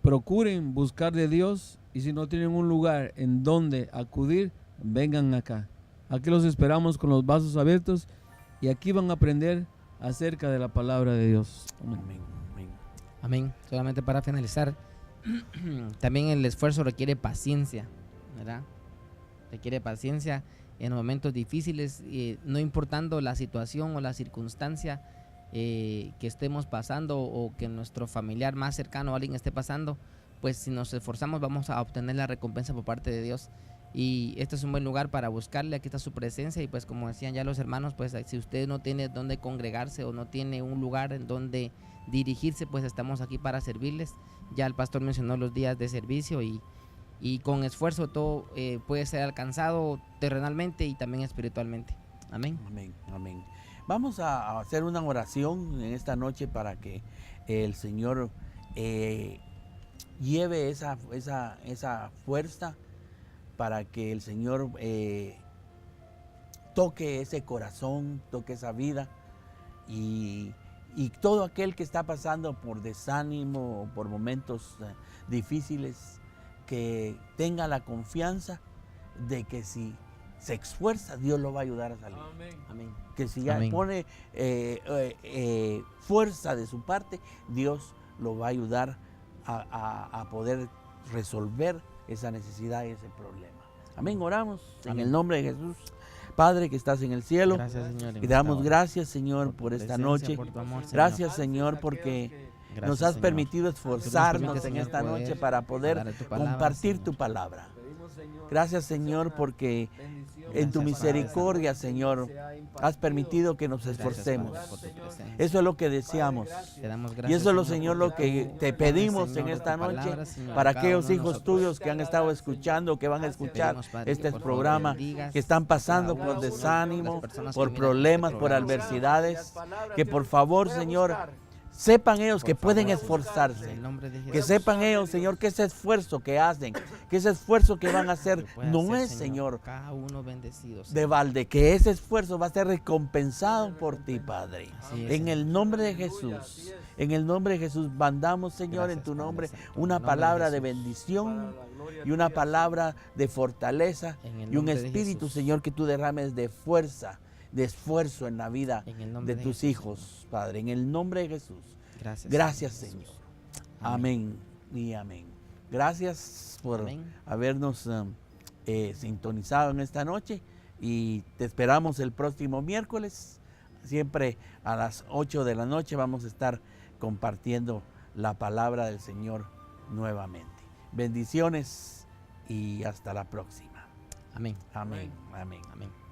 procuren buscar de Dios y si no tienen un lugar en donde acudir, vengan acá. Aquí los esperamos con los brazos abiertos y aquí van a aprender acerca de la palabra de Dios. Amén. Amén, amén. Amén. Solamente para finalizar, también el esfuerzo requiere paciencia, ¿verdad? Requiere paciencia en momentos difíciles, no importando la situación o la circunstancia que estemos pasando o que nuestro familiar más cercano o alguien esté pasando, pues si nos esforzamos vamos a obtener la recompensa por parte de Dios. Y este es un buen lugar para buscarle, aquí está su presencia, y pues como decían ya los hermanos, pues si usted no tiene dónde congregarse o no tiene un lugar en donde dirigirse, pues estamos aquí para servirles. Ya el pastor mencionó los días de servicio y con esfuerzo todo puede ser alcanzado terrenalmente y también espiritualmente. Amén. Amén, amén. Vamos a hacer una oración en esta noche para que el Señor lleve esa fuerza, para que el Señor toque ese corazón, toque esa vida, y todo aquel que está pasando por desánimo o por momentos difíciles, que tenga la confianza de que si se esfuerza, Dios lo va a ayudar a salir. Amén. Amén. Que si ya Amén. pone fuerza de su parte, Dios lo va a ayudar a poder resolver esa necesidad y ese problema. Amén, oramos en Amén. el nombre de Jesús. Padre que estás en el cielo, Gracias, Señor, en y te damos esta hora, gracias, Señor, por tu esta presencia, noche. por tu amor, Señor. Gracias, Señor, porque Gracias, nos has Señor. permitido esforzarnos permites, en Señor, esta poder noche para poder hablar de tu palabra, compartir Señor. tu palabra. Pedimos, Señor, Gracias, que sea Señor, una porque bendición, en tu Gracias, Padre misericordia, Santo, Señor, sea impartido. has permitido que nos Gracias, esforcemos. Padre, por tu presencia. Eso es lo que deseamos. Te damos Y gracias, eso es lo, Señor, lo porque que te pedimos Señor, en tu esta palabra, noche, Señor, para cada aquellos uno de hijos nosotros. tuyos que han estado escuchando, que van a escuchar Pedimos, Padre, este que por favor programa, bendigas que están pasando a cada por uno, Señor, desánimo, las personas por que miran problemas, este por programa, adversidades, que por favor, Señor, sepan ellos que Por pueden favor, esforzarse. en el nombre de Que Jesús. sepan ellos, Señor, que ese esfuerzo que hacen, que ese esfuerzo que van a hacer, que pueda no ser, es, Señor, cada uno bendecido, de Señor. balde, que ese esfuerzo va a ser recompensado por ti, Padre. Así es, En Señor. el nombre de Jesús, en el nombre de Jesús, mandamos, Señor, en Gracias, tu Padre nombre, Santo, en una el nombre de palabra de Jesús. bendición y una palabra de fortaleza En el y un nombre de espíritu, Jesús. Señor, que tú derrames de fuerza, de esfuerzo en la vida En el nombre de de tus Jesús, hijos, Padre. En el nombre de Jesús. Gracias, Gracias, Señor. Señor. Amén y amén. Gracias por Amén. habernos sintonizado en esta noche, y te esperamos el próximo miércoles. Siempre a las 8 de la noche vamos a estar compartiendo la palabra del Señor nuevamente. Bendiciones y hasta la próxima. Amén. Amén. Amén. Amén.